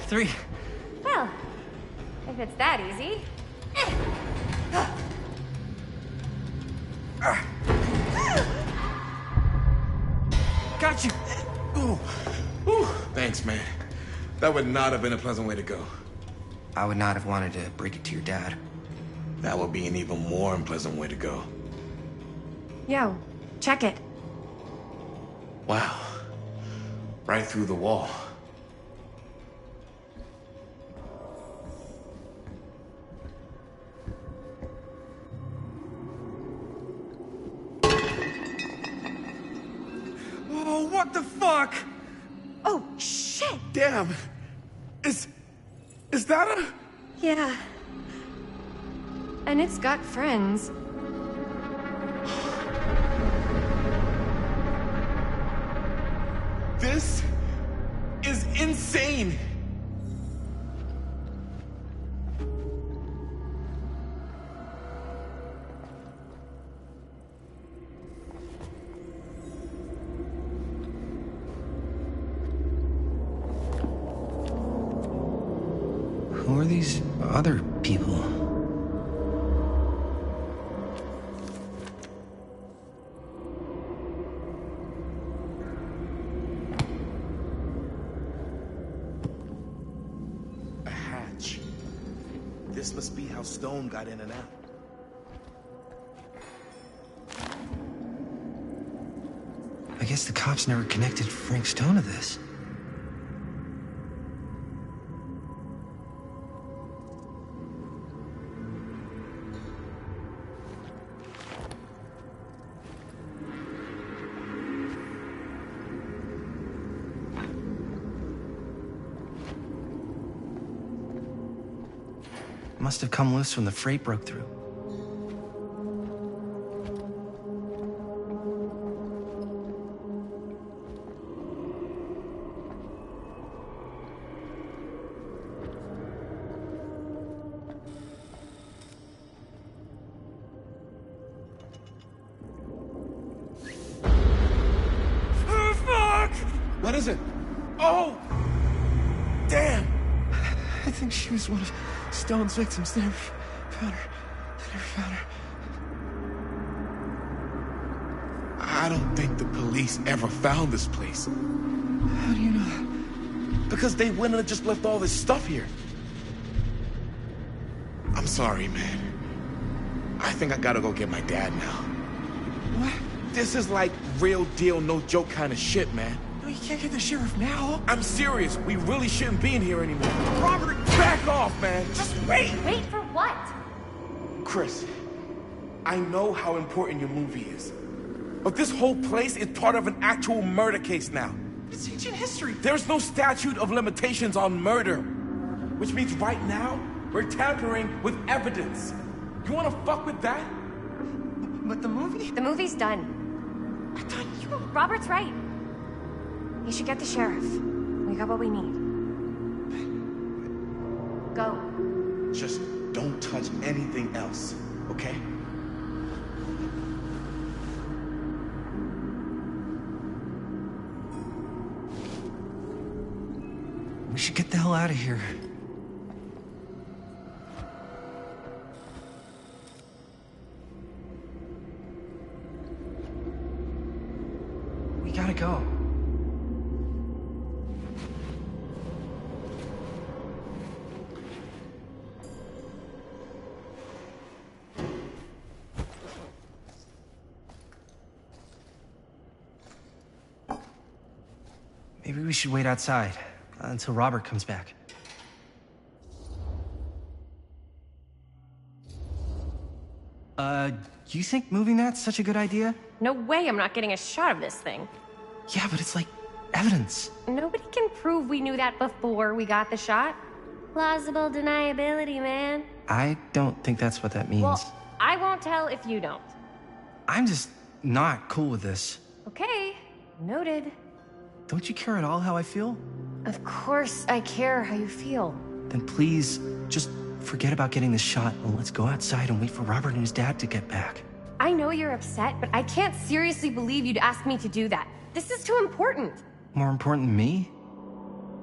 3. Well, if it's that easy. Got you! Ooh. Ooh. Thanks, man. That would not have been a pleasant way to go. I would not have wanted to break it to your dad. That would be an even more unpleasant way to go. Yo, check it. Wow. Right through the wall. Oh, what the fuck? Oh, shit! Damn. Is that a... Yeah. And it's got friends. This is insane. Who are these other people? This must be how Stone got in and out. I guess the cops never connected Frank Stone to this. Must have come loose when the freight broke through. What is it? Oh! Damn! I think she was one of Stone's victims. They never found her. They never found her. I don't think the police ever found this place. How do you know that? Because they wouldn't have just left all this stuff here. I'm sorry, man. I think I gotta go get my dad now. What? This is like real deal, no joke kind of shit, man. No, you can't get the sheriff now. I'm serious. We really shouldn't be in here anymore. Robert, back off, man. Just wait. Wait for what? Chris, I know how important your movie is. But this whole place is part of an actual murder case now. It's ancient history. There's no statute of limitations on murder. Which means right now, we're tampering with evidence. You wanna fuck with that? But the movie? The movie's done. I thought you... Robert's right. You should get the sheriff. We got what we need. Go. Just don't touch anything else, okay? We should get the hell out of here. We gotta go. Maybe we should wait outside until Robert comes back. You think moving that's such a good idea? No way I'm not getting a shot of this thing. Yeah, but it's like evidence. Nobody can prove we knew that before we got the shot. Plausible deniability, man. I don't think that's what that means. Well, I won't tell if you don't. I'm just not cool with this. Okay, noted. Don't you care at all how I feel? Of course I care how you feel. Then please, just forget about getting this shot and let's go outside and wait for Robert and his dad to get back. I know you're upset, but I can't seriously believe you'd ask me to do that. This is too important. More important than me?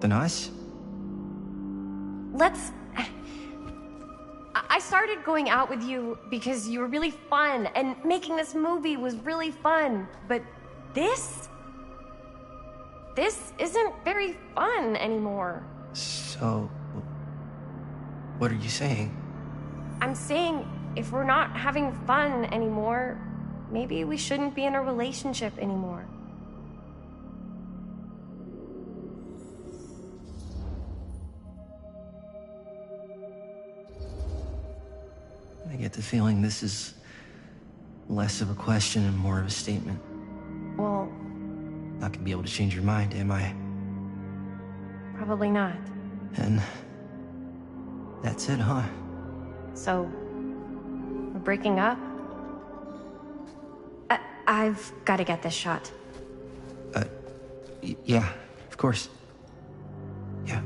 Than us? Let's... I started going out with you because you were really fun, and making this movie was really fun. But this isn't very fun anymore. So... what are you saying? I'm saying if we're not having fun anymore, maybe we shouldn't be in a relationship anymore. I get the feeling this is less of a question and more of a statement. Well... Not gonna be able to change your mind, am I? Probably not. And... that's it, huh? So... we're breaking up? I've got to get this shot. Yeah, of course. Yeah.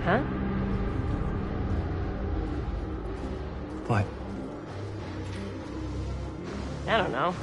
Huh? What? I don't know.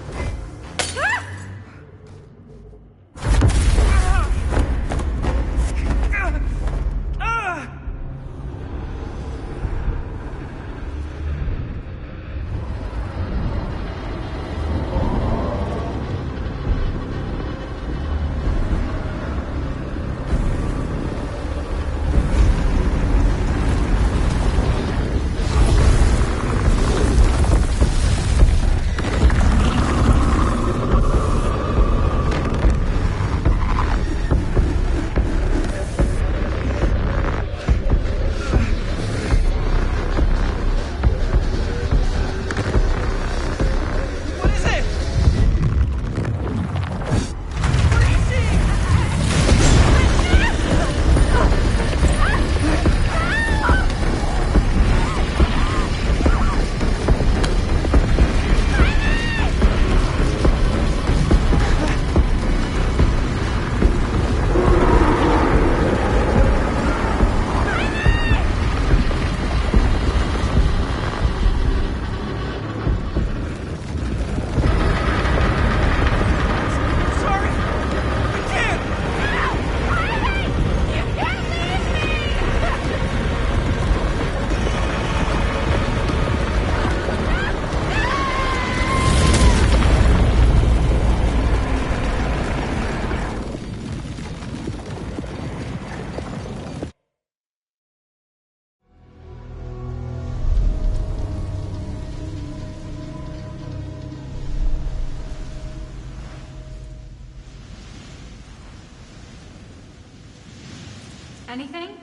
Anything?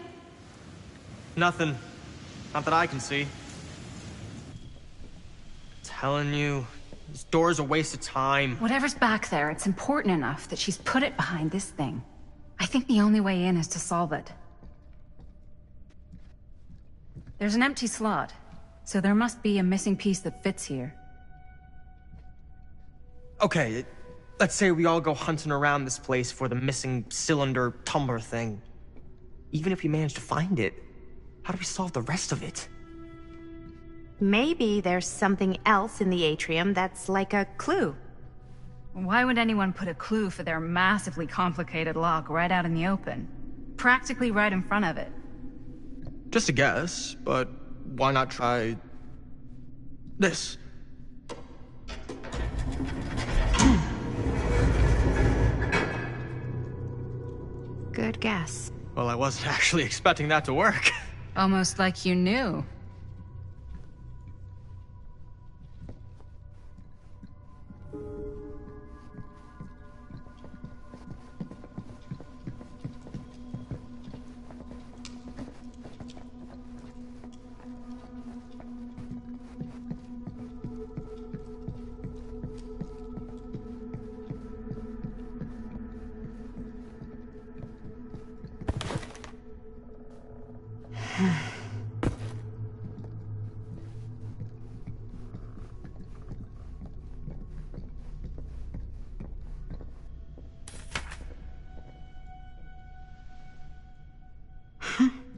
Nothing. Not that I can see. Telling you, this door's a waste of time. Whatever's back there, it's important enough that she's put it behind this thing. I think the only way in is to solve it. There's an empty slot, so there must be a missing piece that fits here. Okay, let's say we all go hunting around this place for the missing cylinder tumbler thing. Even if we manage to find it, how do we solve the rest of it? Maybe there's something else in the atrium that's like a clue. Why would anyone put a clue for their massively complicated lock right out in the open? Practically right in front of it. Just a guess, but why not try this? Good guess. Well, I wasn't actually expecting that to work. Almost like you knew.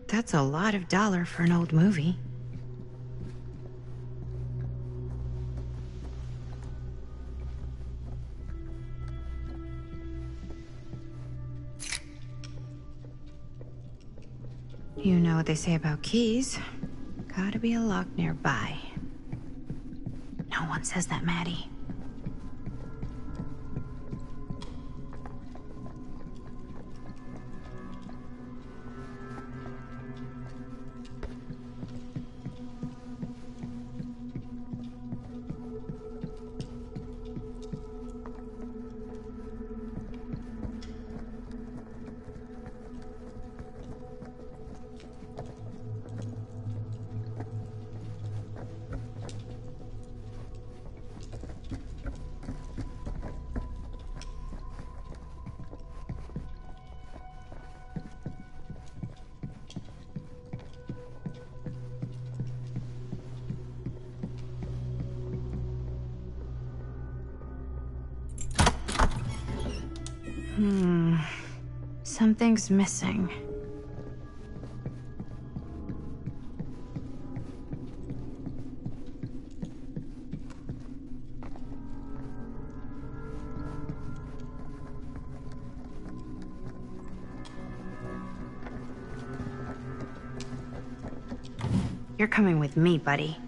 That's a lot of dollar for an old movie. You know what they say about keys. Gotta be a lock nearby. No one says that, Maddie. Something's missing. You're coming with me, buddy.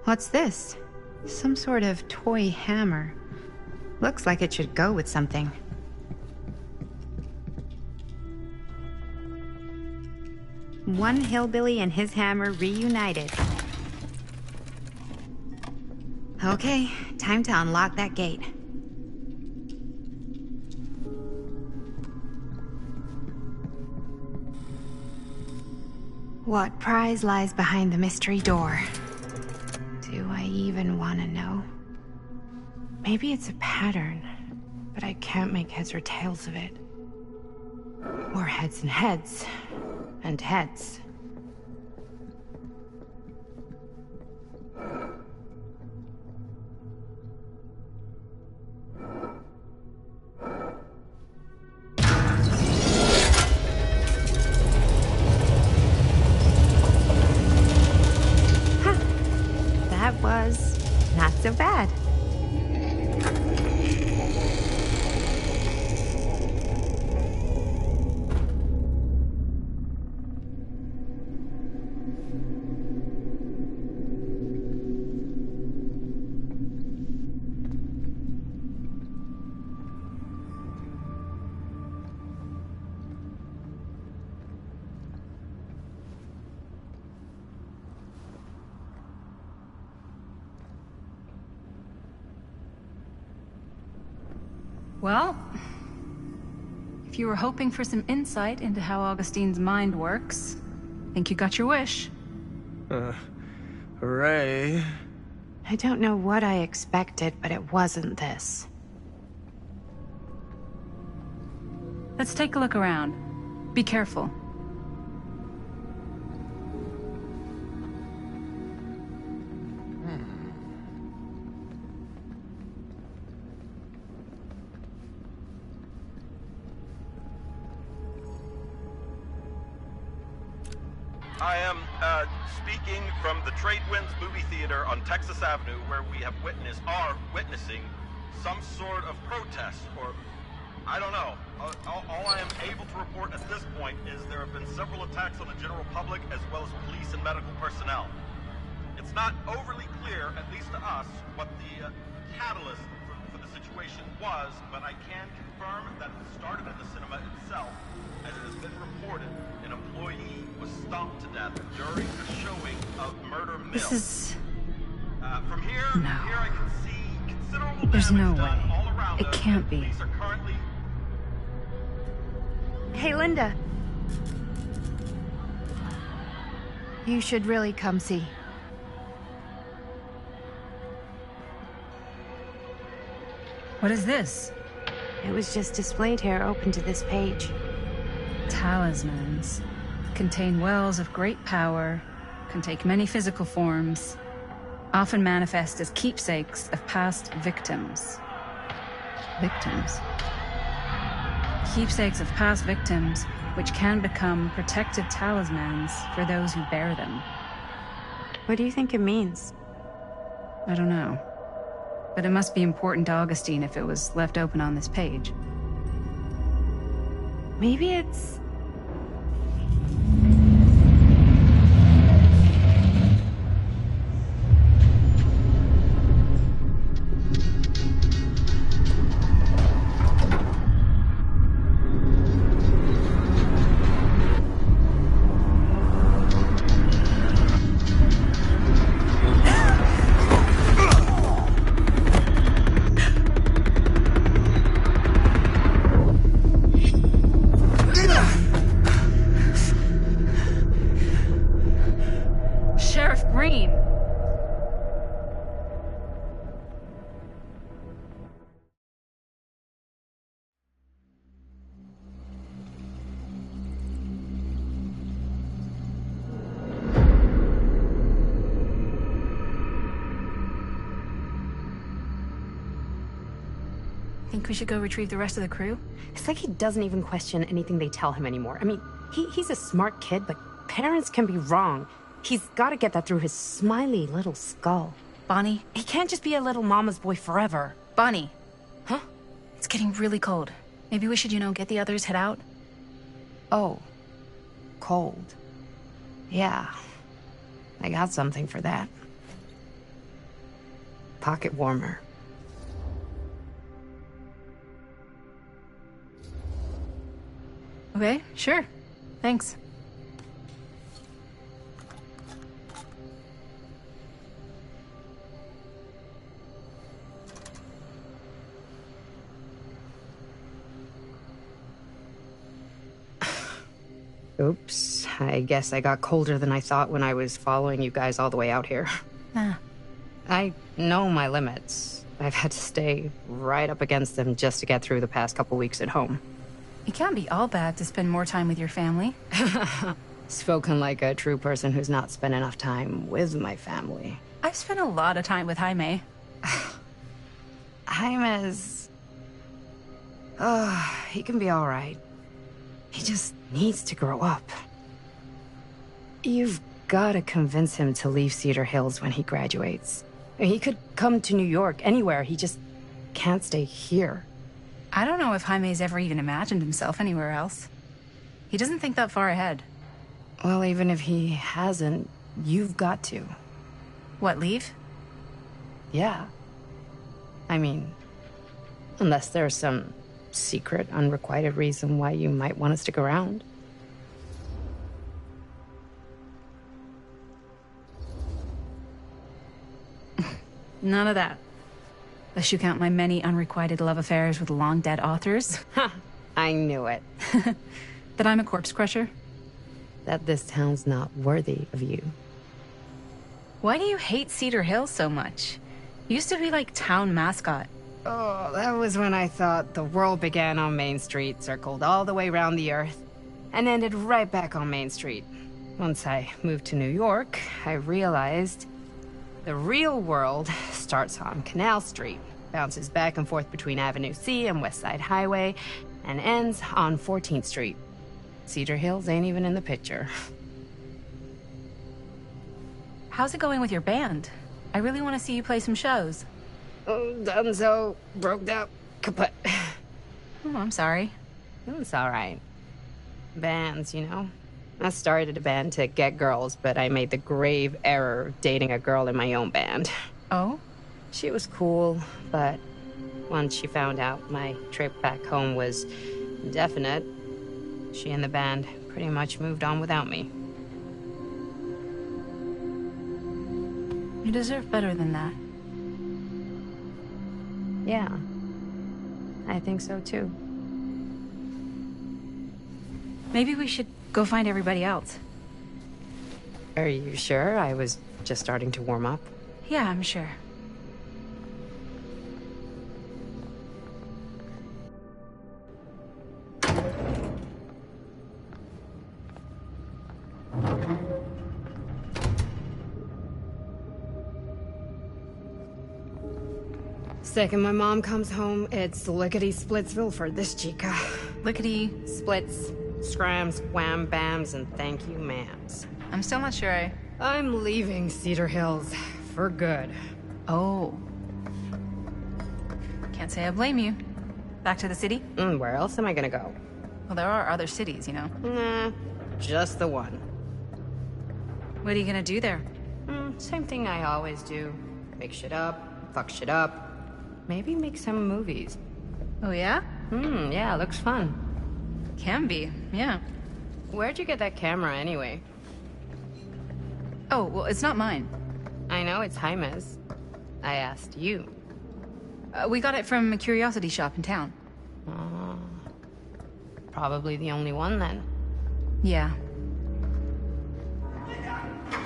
What's this? Some sort of toy hammer. Looks like it should go with something. One hillbilly and his hammer reunited. Okay, time to unlock that gate. What prize lies behind the mystery door? Do I even want to know? Maybe it's a pattern, but I can't make heads or tails of it. Or heads and heads, and heads. That was not so bad. Well, if you were hoping for some insight into how Augustine's mind works, I think you got your wish. Hooray. I don't know what I expected, but it wasn't this. Let's take a look around. Be careful. I am speaking from the Trade Winds movie theater on Texas Avenue, where we are witnessing some sort of protest, or I don't know. All I am able to report at this point is there have been several attacks on the general public as well as police and medical personnel. It's not overly clear, at least to us, what the catalyst for the situation was, but I can confirm that it started in the cinema itself. As it has been reported, an employee was stomped to death during a showing of Murder Mill. This is... From here, No. I can see considerable There's no damage done way. all around It us. can't be. Police are currently... Hey, Linda. You should really come see. What is this? It was just displayed here, open to this page. Talismans. Contain wells of great power, can take many physical forms, often manifest as keepsakes of past victims. Victims? Keepsakes of past victims, which can become protective talismans for those who bear them. What do you think it means? I don't know. But it must be important to Augustine if it was left open on this page. Maybe it's... Sheriff Green! Think we should go retrieve the rest of the crew? It's like he doesn't even question anything they tell him anymore. I mean, he's a smart kid, but parents can be wrong. He's got to get that through his smiley little skull. Bonnie? He can't just be a little mama's boy forever. Bonnie. Huh? It's getting really cold. Maybe we should, get the others, head out? Oh. Cold. Yeah. I got something for that. Pocket warmer. Okay, sure. Thanks. Oops. I guess I got colder than I thought when I was following you guys all the way out here. Ah. I know my limits. I've had to stay right up against them just to get through the past couple weeks at home. It can't be all bad to spend more time with your family. Spoken like a true person who's not spent enough time with my family. I've spent a lot of time with Jaime. Jaime's... he can be all right. He just needs to grow up. You've got to convince him to leave Cedar Hills when he graduates. He could come to New York, anywhere. He just can't stay here. I don't know if Jaime's ever even imagined himself anywhere else. He doesn't think that far ahead. Well, even if he hasn't, you've got to. What, leave? Yeah. I mean, unless there's some secret, unrequited reason why you might want to stick around. None of that. Unless you count my many unrequited love affairs with long-dead authors. Ha! I knew it. That I'm a corpse crusher. That this town's not worthy of you. Why do you hate Cedar Hills so much? You used to be like town mascot. Oh, that was when I thought the world began on Main Street, circled all the way around the earth, and ended right back on Main Street. Once I moved to New York, I realized the real world starts on Canal Street, bounces back and forth between Avenue C and West Side Highway, and ends on 14th Street. Cedar Hills ain't even in the picture. How's it going with your band? I really want to see you play some shows. Oh, done so. Broke up. Kaput. Oh, I'm sorry. It's all right. Bands, you know? I started a band to get girls, but I made the grave error of dating a girl in my own band. Oh? She was cool, but once she found out my trip back home was definite, she and the band pretty much moved on without me. You deserve better than that. Yeah. I think so, too. Maybe we should go find everybody else. Are you sure? I was just starting to warm up. Yeah, I'm sure. Second my mom comes home, it's lickety-splitsville for this chica. Lickety. Splits, scrams, wham-bams, and thank you, ma'ams. I'm still not sure I'm leaving Cedar Hills for good. Oh. Can't say I blame you. Back to the city? Where else am I gonna go? Well, there are other cities, you know. Nah, just the one. What are you gonna do there? Same thing I always do. Make shit up, fuck shit up. Maybe make some movies. Oh, yeah? Yeah, looks fun. Can be, yeah. Where'd you get that camera, anyway? Oh, well, it's not mine. I know it's Jaime's. I asked you. We got it from a curiosity shop in town. Probably the only one, then. Yeah.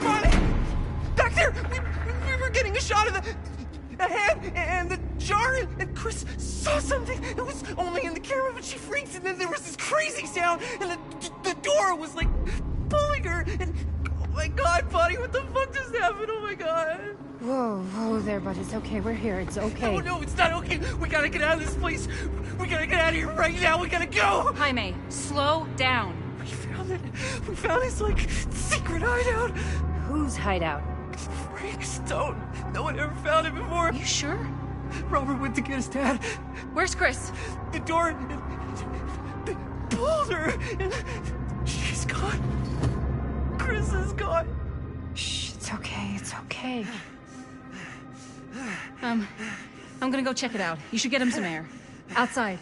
Bonnie! Back there! We were getting a shot of the hand and the jar, and Chris saw something. It was only in the camera, but she freaks, and then there was this crazy sound, and the door was like pulling her, and oh my god, Bonnie, what the fuck just happened? Oh my god. Whoa there, bud. It's okay. We're here. It's okay. No, it's not okay. We gotta get out of this place. We gotta get out of here right now. We gotta go. Jaime, slow down. We found it. We found his, like, secret hideout. Whose hideout? Frank Stone. No one ever found it before. You sure? Robert went to get his dad. Where's Chris? The door. They pulled her. And she's gone. Chris is gone. Shh, it's okay. It's okay. I'm gonna go check it out. You should get him some air. Outside.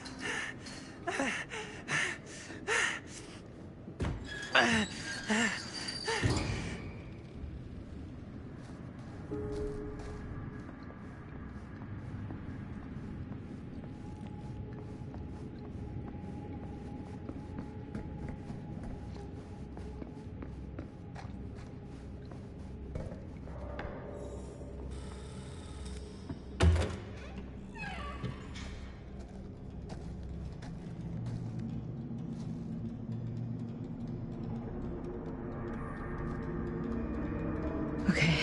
Okay.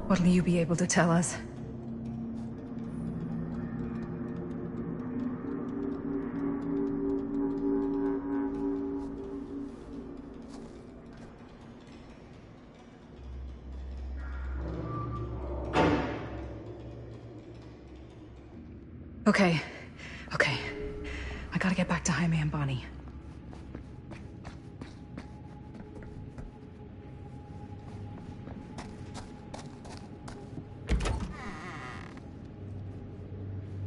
What'll you be able to tell us? Okay. I gotta get back to Jaime and Bonnie.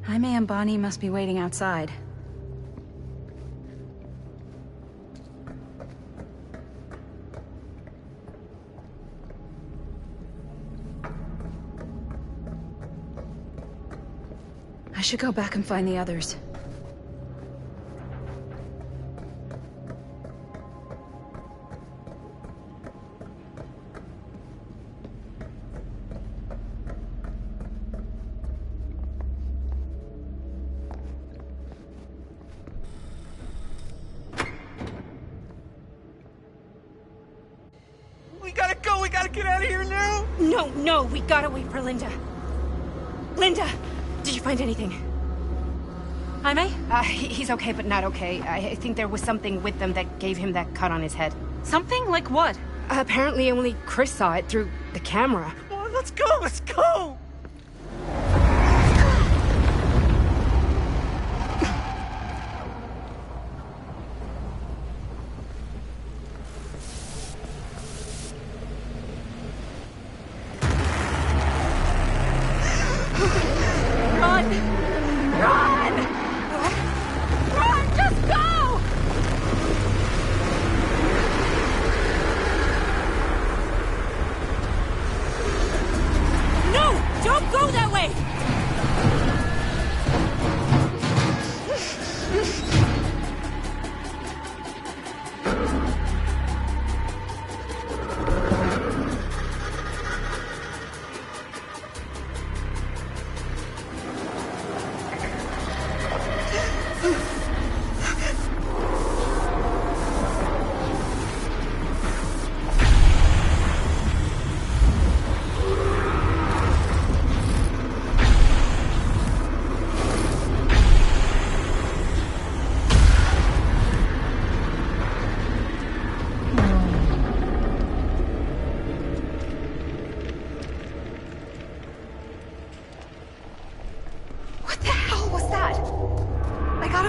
Jaime and Bonnie must be waiting outside. I should go back and find the others. We gotta go. We gotta get out of here now. No, we gotta wait for Linda. Linda, did you find anything? Jaime? He's okay, but not okay. I think there was something with them that gave him that cut on his head. Something? Like what? Apparently only Chris saw it through the camera. Come on, let's go. Let's go. Don't go that way!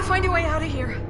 Find a way out of here.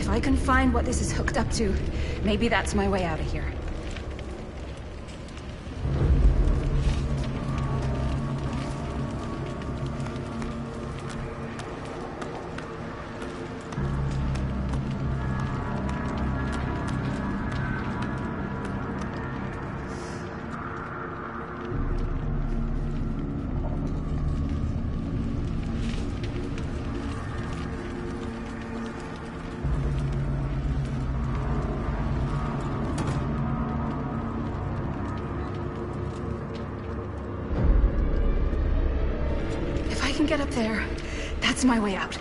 If I can find what this is hooked up to, maybe that's my way out of here. Can get up there. That's my way out.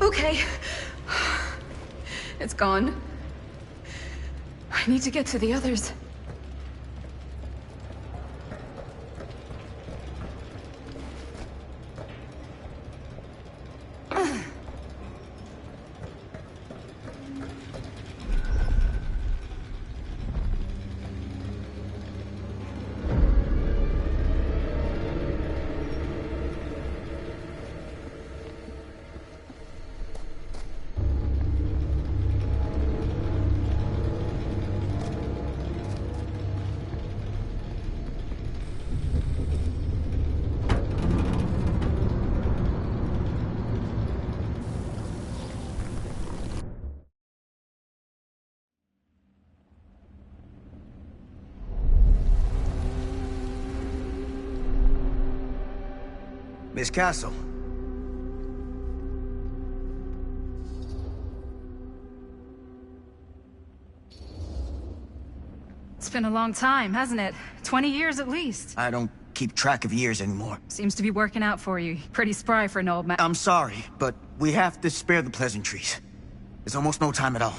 Okay. It's gone. I need to get to the others. Miss Castle. It's been a long time, hasn't it? 20 years at least. I don't keep track of years anymore. Seems to be working out for you. Pretty spry for an old man. I'm sorry, but we have to spare the pleasantries. There's almost no time at all.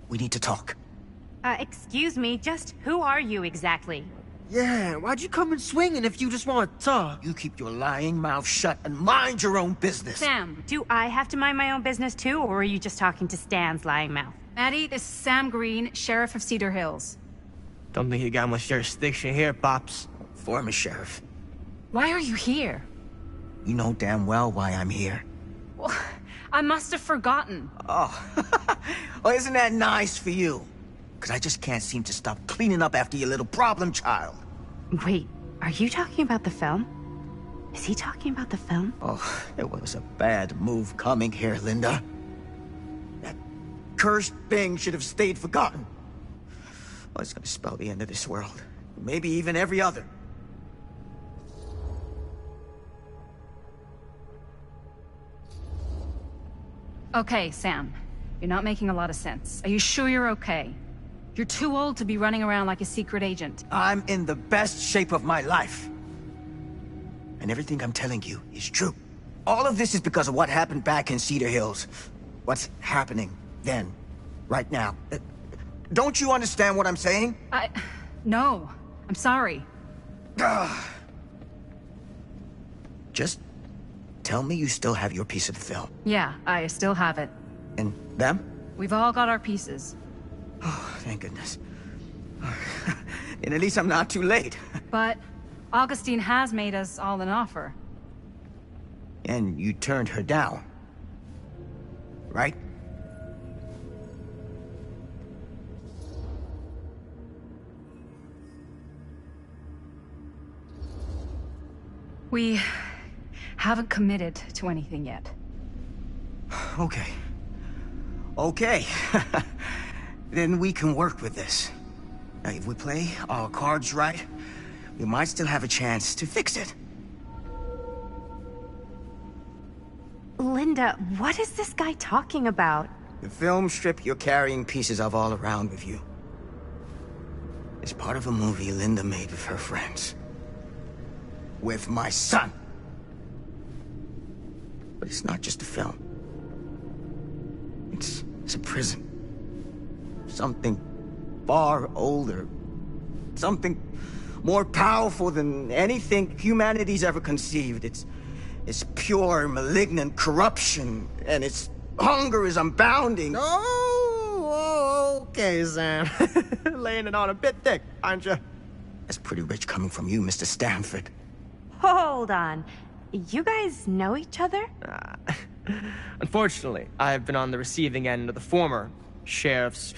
We need to talk. Excuse me, just who are you exactly? Yeah, why'd you come in swinging if you just want to talk? You keep your lying mouth shut and mind your own business. Sam. Do I have to mind my own business too, or are you just talking to Stan's lying mouth? Maddie, this is Sam Green, Sheriff of Cedar Hills. Don't think you got much jurisdiction here, Pops. Former sheriff. Why are you here? You know damn well why I'm here. Well, I must have forgotten. Oh, well, isn't that nice for you? Because I just can't seem to stop cleaning up after your little problem child. Wait, are you talking about the film? Is he talking about the film? Oh, it was a bad move coming here, Linda. That cursed thing should have stayed forgotten. Oh, it's gonna spell the end of this world. Maybe even every other. Okay, Sam. You're not making a lot of sense. Are you sure you're okay? You're too old to be running around like a secret agent. I'm in the best shape of my life. And everything I'm telling you is true. All of this is because of what happened back in Cedar Hills. What's happening then, right now. Don't you understand what I'm saying? No. I'm sorry. Just tell me you still have your piece of the film. Yeah, I still have it. And them? We've all got our pieces. Oh, thank goodness. And at least I'm not too late. But Augustine has made us all an offer. And you turned her down, right? We haven't committed to anything yet. Okay. Okay. Then we can work with this. Now, if we play our cards right, we might still have a chance to fix it. Linda, what is this guy talking about? The film strip you're carrying pieces of all around with you. It's part of a movie Linda made with her friends. With my son. But it's not just a film. It's a prison. Something far older. Something more powerful than anything humanity's ever conceived. It's pure, malignant corruption, and its hunger is unbounding. Oh, okay, Sam. Laying it on a bit thick, aren't you? That's pretty rich coming from you, Mr. Stanford. Hold on. You guys know each other? Unfortunately, I've been on the receiving end of the former sheriff's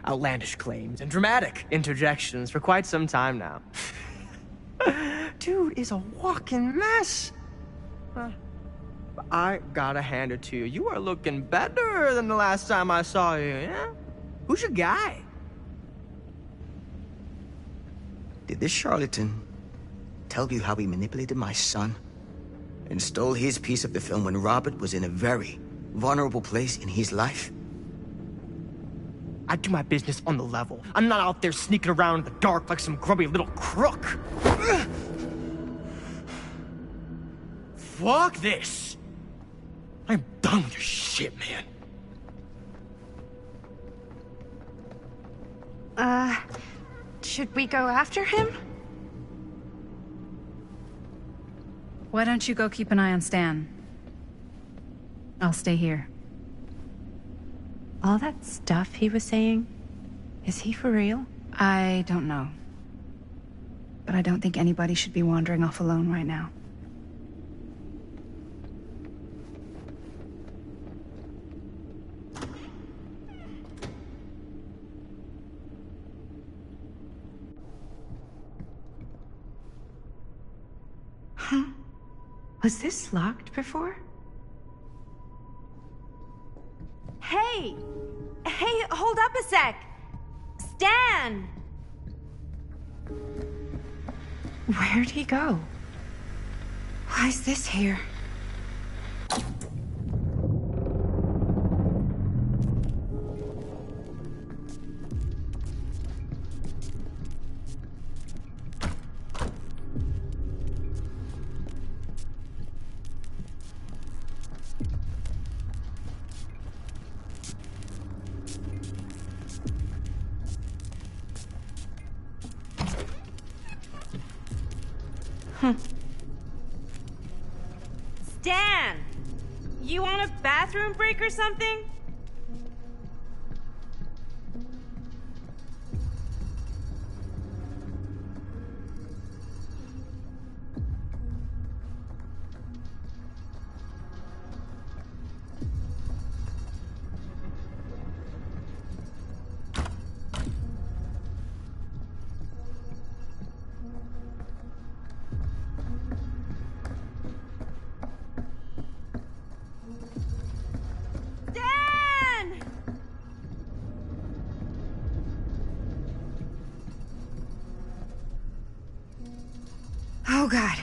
outlandish claims and dramatic interjections for quite some time now. Dude is a walking mess. I gotta hand it to you. You are looking better than the last time I saw you, yeah? Who's your guy? Did this charlatan tell you how he manipulated my son and stole his piece of the film when Robert was in a very vulnerable place in his life? I do my business on the level. I'm not out there sneaking around in the dark like some grubby little crook. Fuck this. I'm done with your shit, man. Should we go after him? Why don't you go keep an eye on Stan? I'll stay here. All that stuff he was saying, is he for real? I don't know. But I don't think anybody should be wandering off alone right now. Huh? Was this locked before? Hey! Hey, hold up a sec! Stan! Where'd he go? Why is this here? Stan! You want a bathroom break or something? Oh god.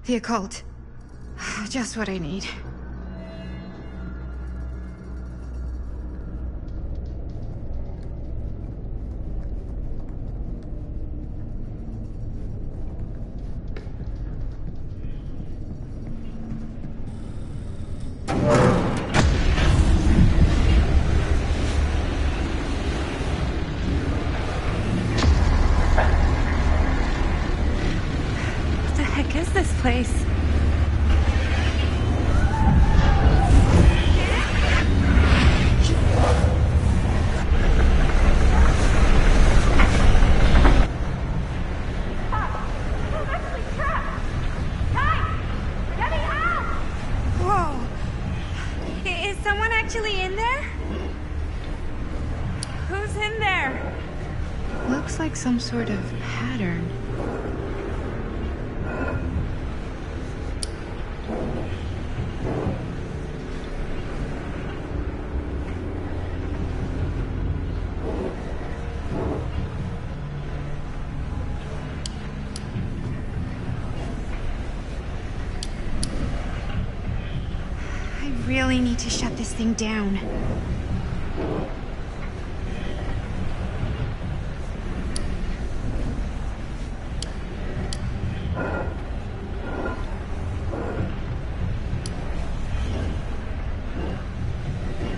The occult. Just what I need. What the heck is this place? Whoa! Is someone actually in there? Who's in there? Looks like some sort of pattern. I really need to shut this thing down.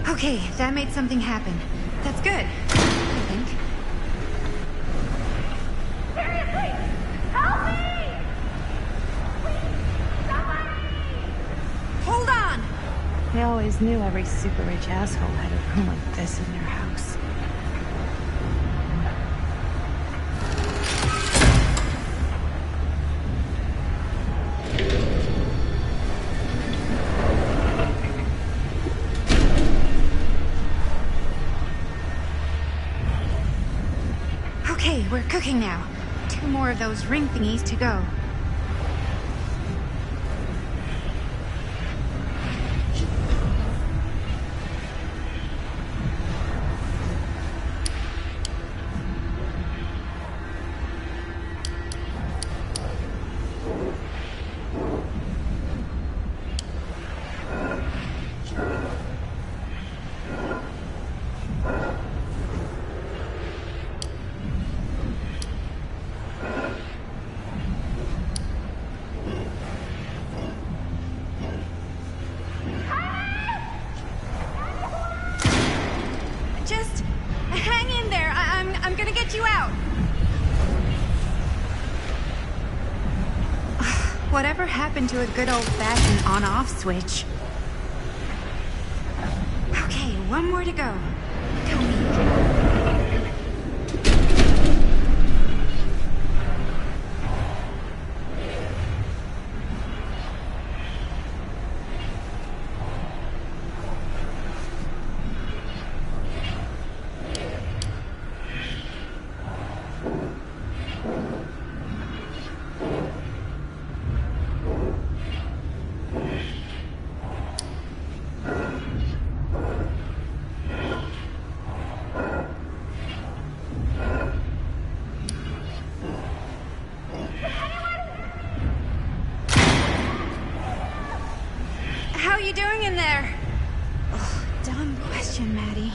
Okay, that made something happen. That's good, I think. Seriously! Help me! Please! Somebody! Hold on! I always knew every super rich asshole had a room like this in their house. Okay, we're cooking now. 2 more of those ring thingies to go. Just hang in there. I'm gonna get you out. Whatever happened to a good old-fashioned on-off switch? Okay, 1 more to go. Go me. How are you doing in there? Oh, dumb question, Maddie.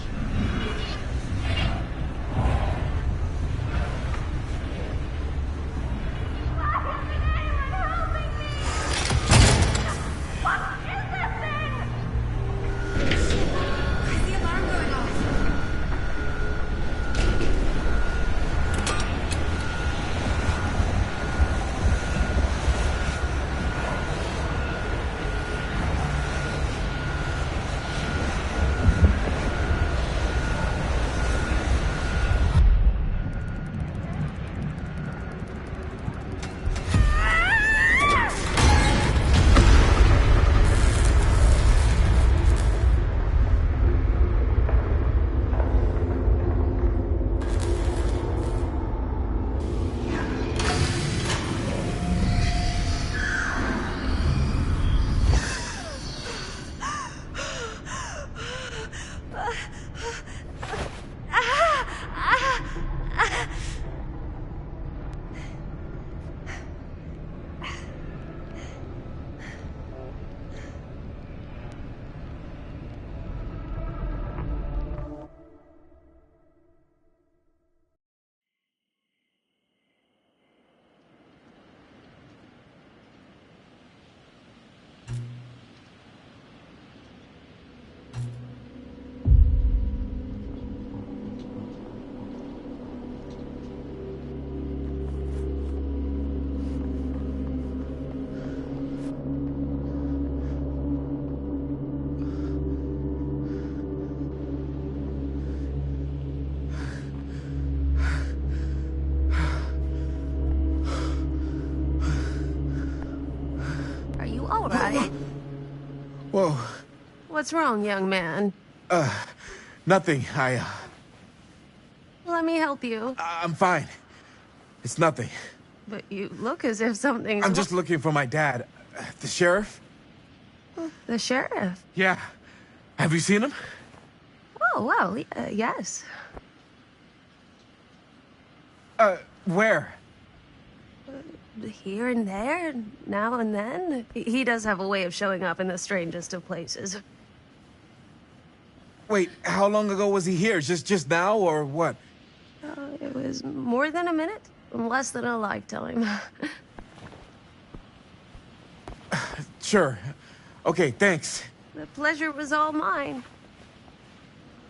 All right. Whoa. What's wrong, young man? Nothing. Let me help you. I'm fine. It's nothing. But you look as if something's... I'm just looking for my dad. The sheriff? The sheriff? Yeah. Have you seen him? Oh, well, yes. Where? Here and there, now and then. He does have a way of showing up in the strangest of places. Wait, how long ago was he here? Just now, or what? It was more than a minute. Less than a lifetime. Sure. Okay, thanks. The pleasure was all mine.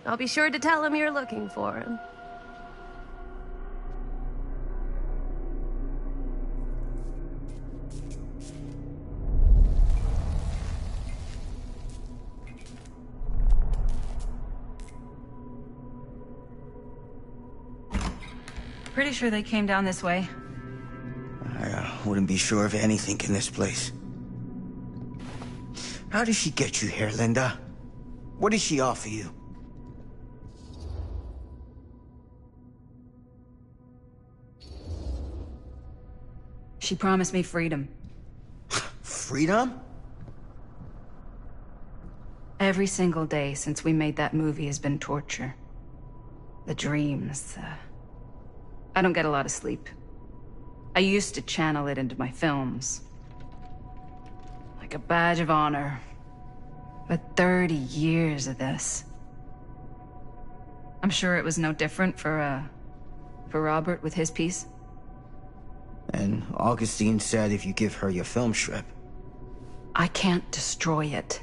I'll be sure to tell him you're looking for him. Pretty sure they came down this way. I wouldn't be sure of anything in this place. How did she get you here, Linda? What did she offer you? She promised me freedom. Freedom? Every single day since we made that movie has been torture. The dreams, I don't get a lot of sleep. I used to channel it into my films. Like a badge of honor. But 30 years of this. I'm sure it was no different for Robert with his piece. And Augustine said if you give her your film strip. I can't destroy it.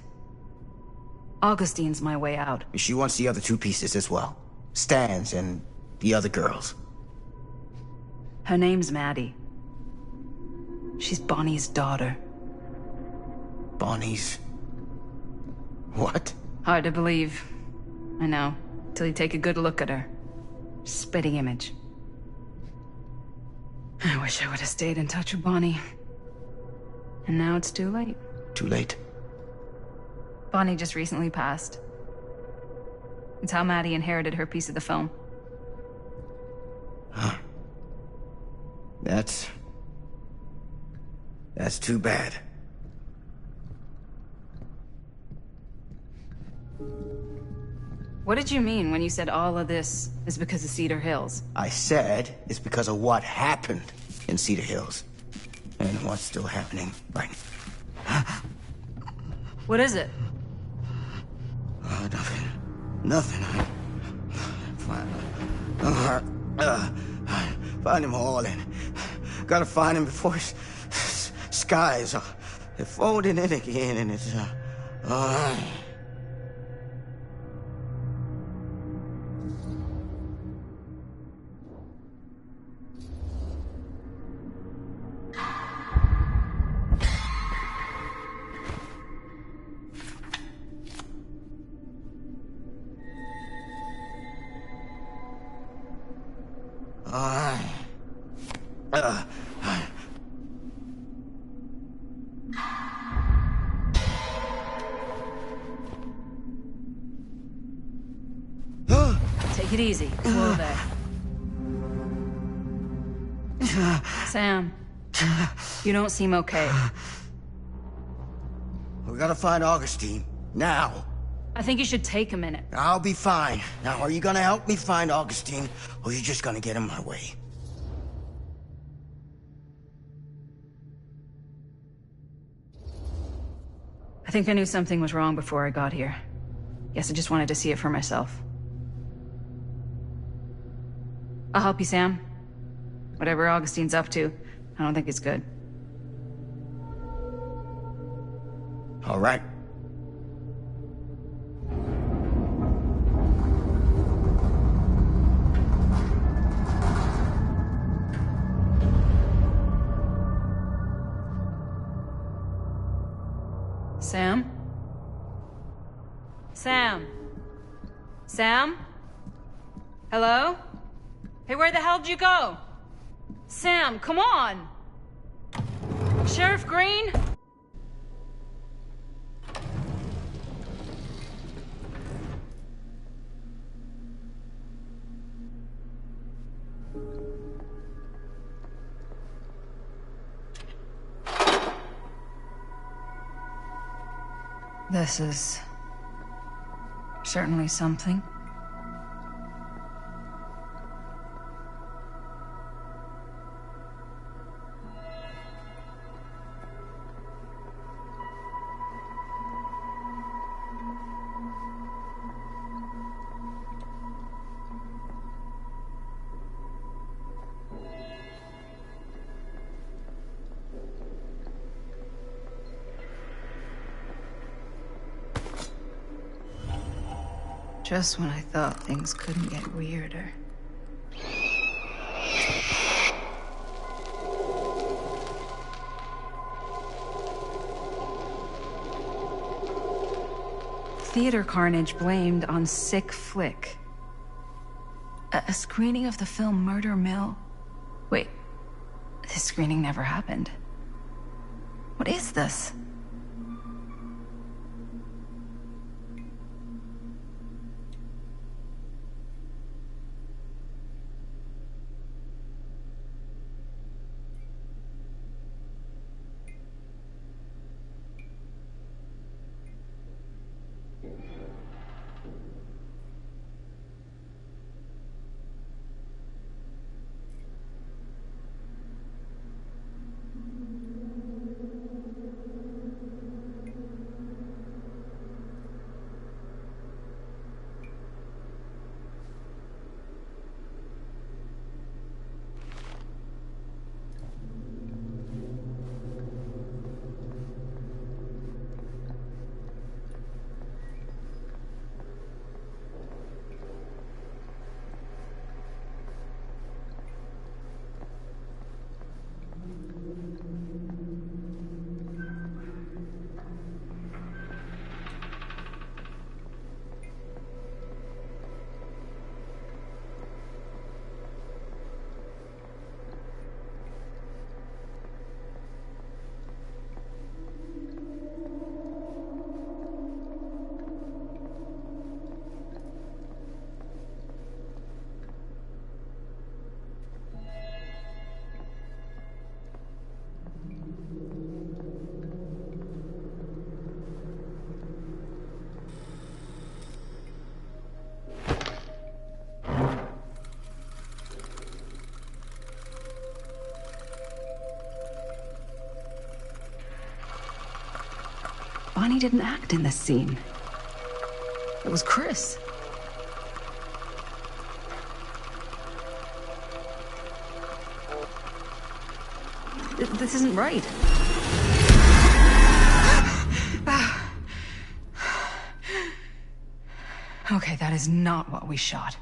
Augustine's my way out. She wants the other two pieces as well. Stan's and the other girls. Her name's Maddie. She's Bonnie's daughter. Bonnie's... what? Hard to believe. I know. Till you take a good look at her. Spitting image. I wish I would have stayed in touch with Bonnie. And now it's too late. Too late? Bonnie just recently passed. It's how Maddie inherited her piece of the film. Huh. That's too bad. What did you mean when you said all of this is because of Cedar Hills? I said it's because of what happened in Cedar Hills. And what's still happening right now. What is it? Nothing. Nothing. Find him all in. Gotta find him before his skies are folding in again, and it's Take it easy. Whoa there. Sam, you don't seem okay. We gotta find Augustine now. I think you should take a minute. I'll be fine. Now, are you gonna help me find Augustine, or are you just gonna get in my way? I think I knew something was wrong before I got here. Guess I just wanted to see it for myself. I'll help you, Sam. Whatever Augustine's up to, I don't think it's good. All right. Sam? Sam? Sam? Hello? Hey, where the hell did you go? Sam, come on! Sheriff Green? This is certainly something. Just when I thought things couldn't get weirder. Theater carnage blamed on sick flick. A screening of the film Murder Mill? Wait, this screening never happened. What is this? Bonnie didn't act in this scene. It was Chris. This isn't right. Okay, that is not what we shot.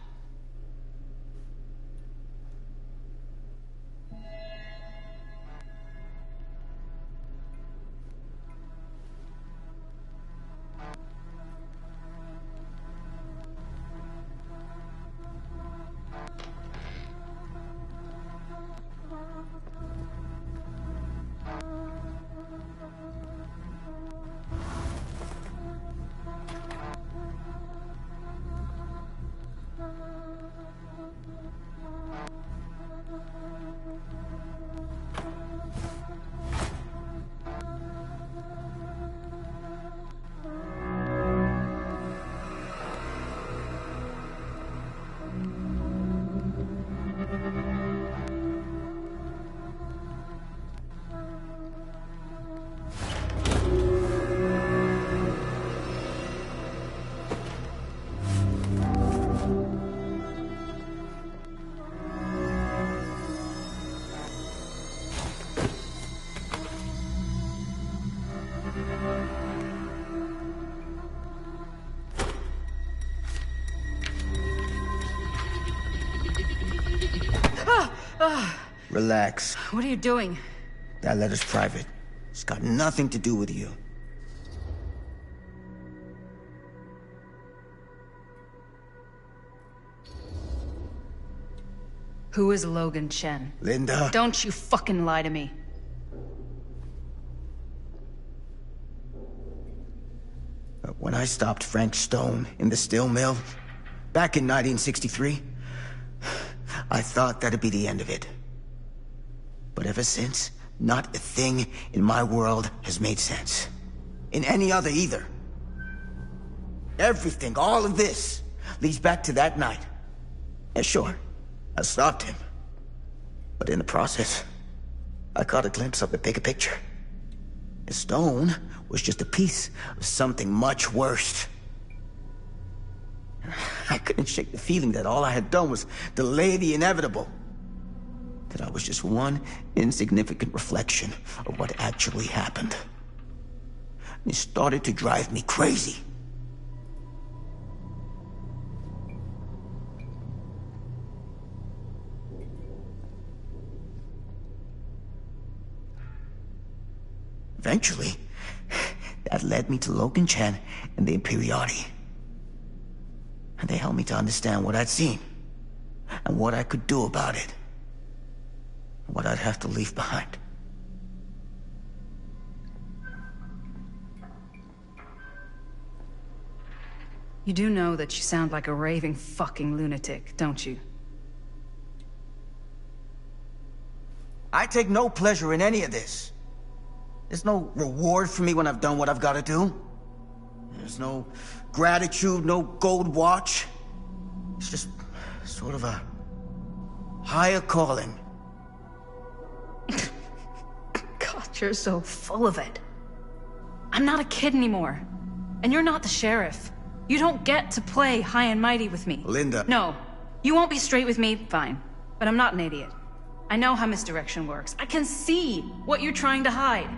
Relax. What are you doing? That letter's private. It's got nothing to do with you. Who is Logan Chen? Linda. Don't you fucking lie to me. When I stopped Frank Stone in the steel mill, back in 1963, I thought that'd be the end of it. But ever since, not a thing in my world has made sense. In any other either. Everything, all of this, leads back to that night. And sure, I stopped him. But in the process, I caught a glimpse of the bigger picture. The stone was just a piece of something much worse. I couldn't shake the feeling that all I had done was delay the inevitable. That I was just one insignificant reflection of what actually happened. It started to drive me crazy. Eventually, that led me to Logan Chen and the Imperiati. And they helped me to understand what I'd seen, and what I could do about it, and what I'd have to leave behind. You do know that you sound like a raving fucking lunatic, don't you? I take no pleasure in any of this. There's no reward for me when I've done what I've got to do. There's no gratitude, no gold watch. It's just sort of a higher calling. God, you're so full of it. I'm not a kid anymore. And you're not the sheriff. You don't get to play high and mighty with me. Linda. No. You won't be straight with me, fine. But I'm not an idiot. I know how misdirection works. I can see what you're trying to hide.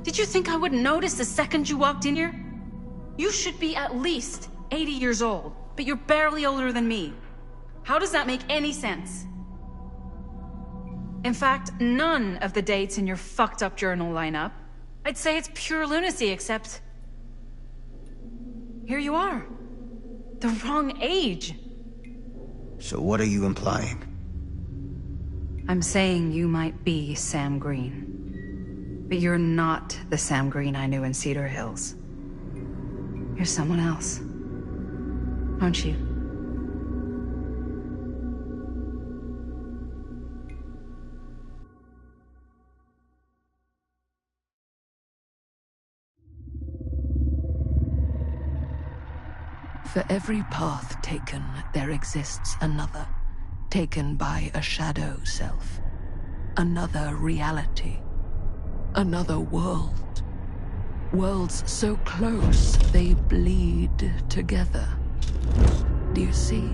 Did you think I wouldn't notice the second you walked in here? You should be at least 80 years old, but you're barely older than me. How does that make any sense? In fact, none of the dates in your fucked up journal line up. I'd say it's pure lunacy, except... here you are. The wrong age. So what are you implying? I'm saying you might be Sam Green. But you're not the Sam Green I knew in Cedar Hills. You're someone else. Aren't you? For every path taken, there exists another, taken by a shadow self. Another reality. Another world. Worlds so close, they bleed together. Do you see?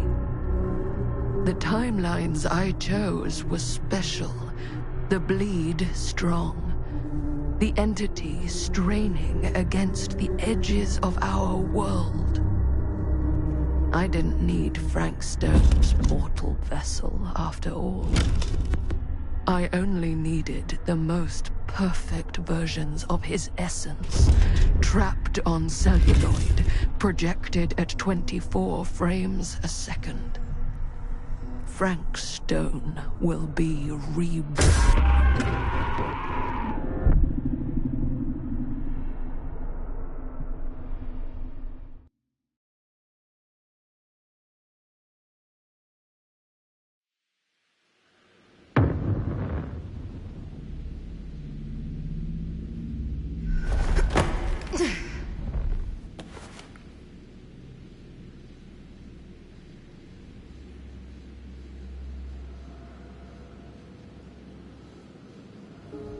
The timelines I chose were special. The bleed strong. The entity straining against the edges of our world. I didn't need Frank Stone's mortal vessel, after all. I only needed the most perfect versions of his essence, trapped on celluloid, projected at 24 frames a second. Frank Stone will be reborn.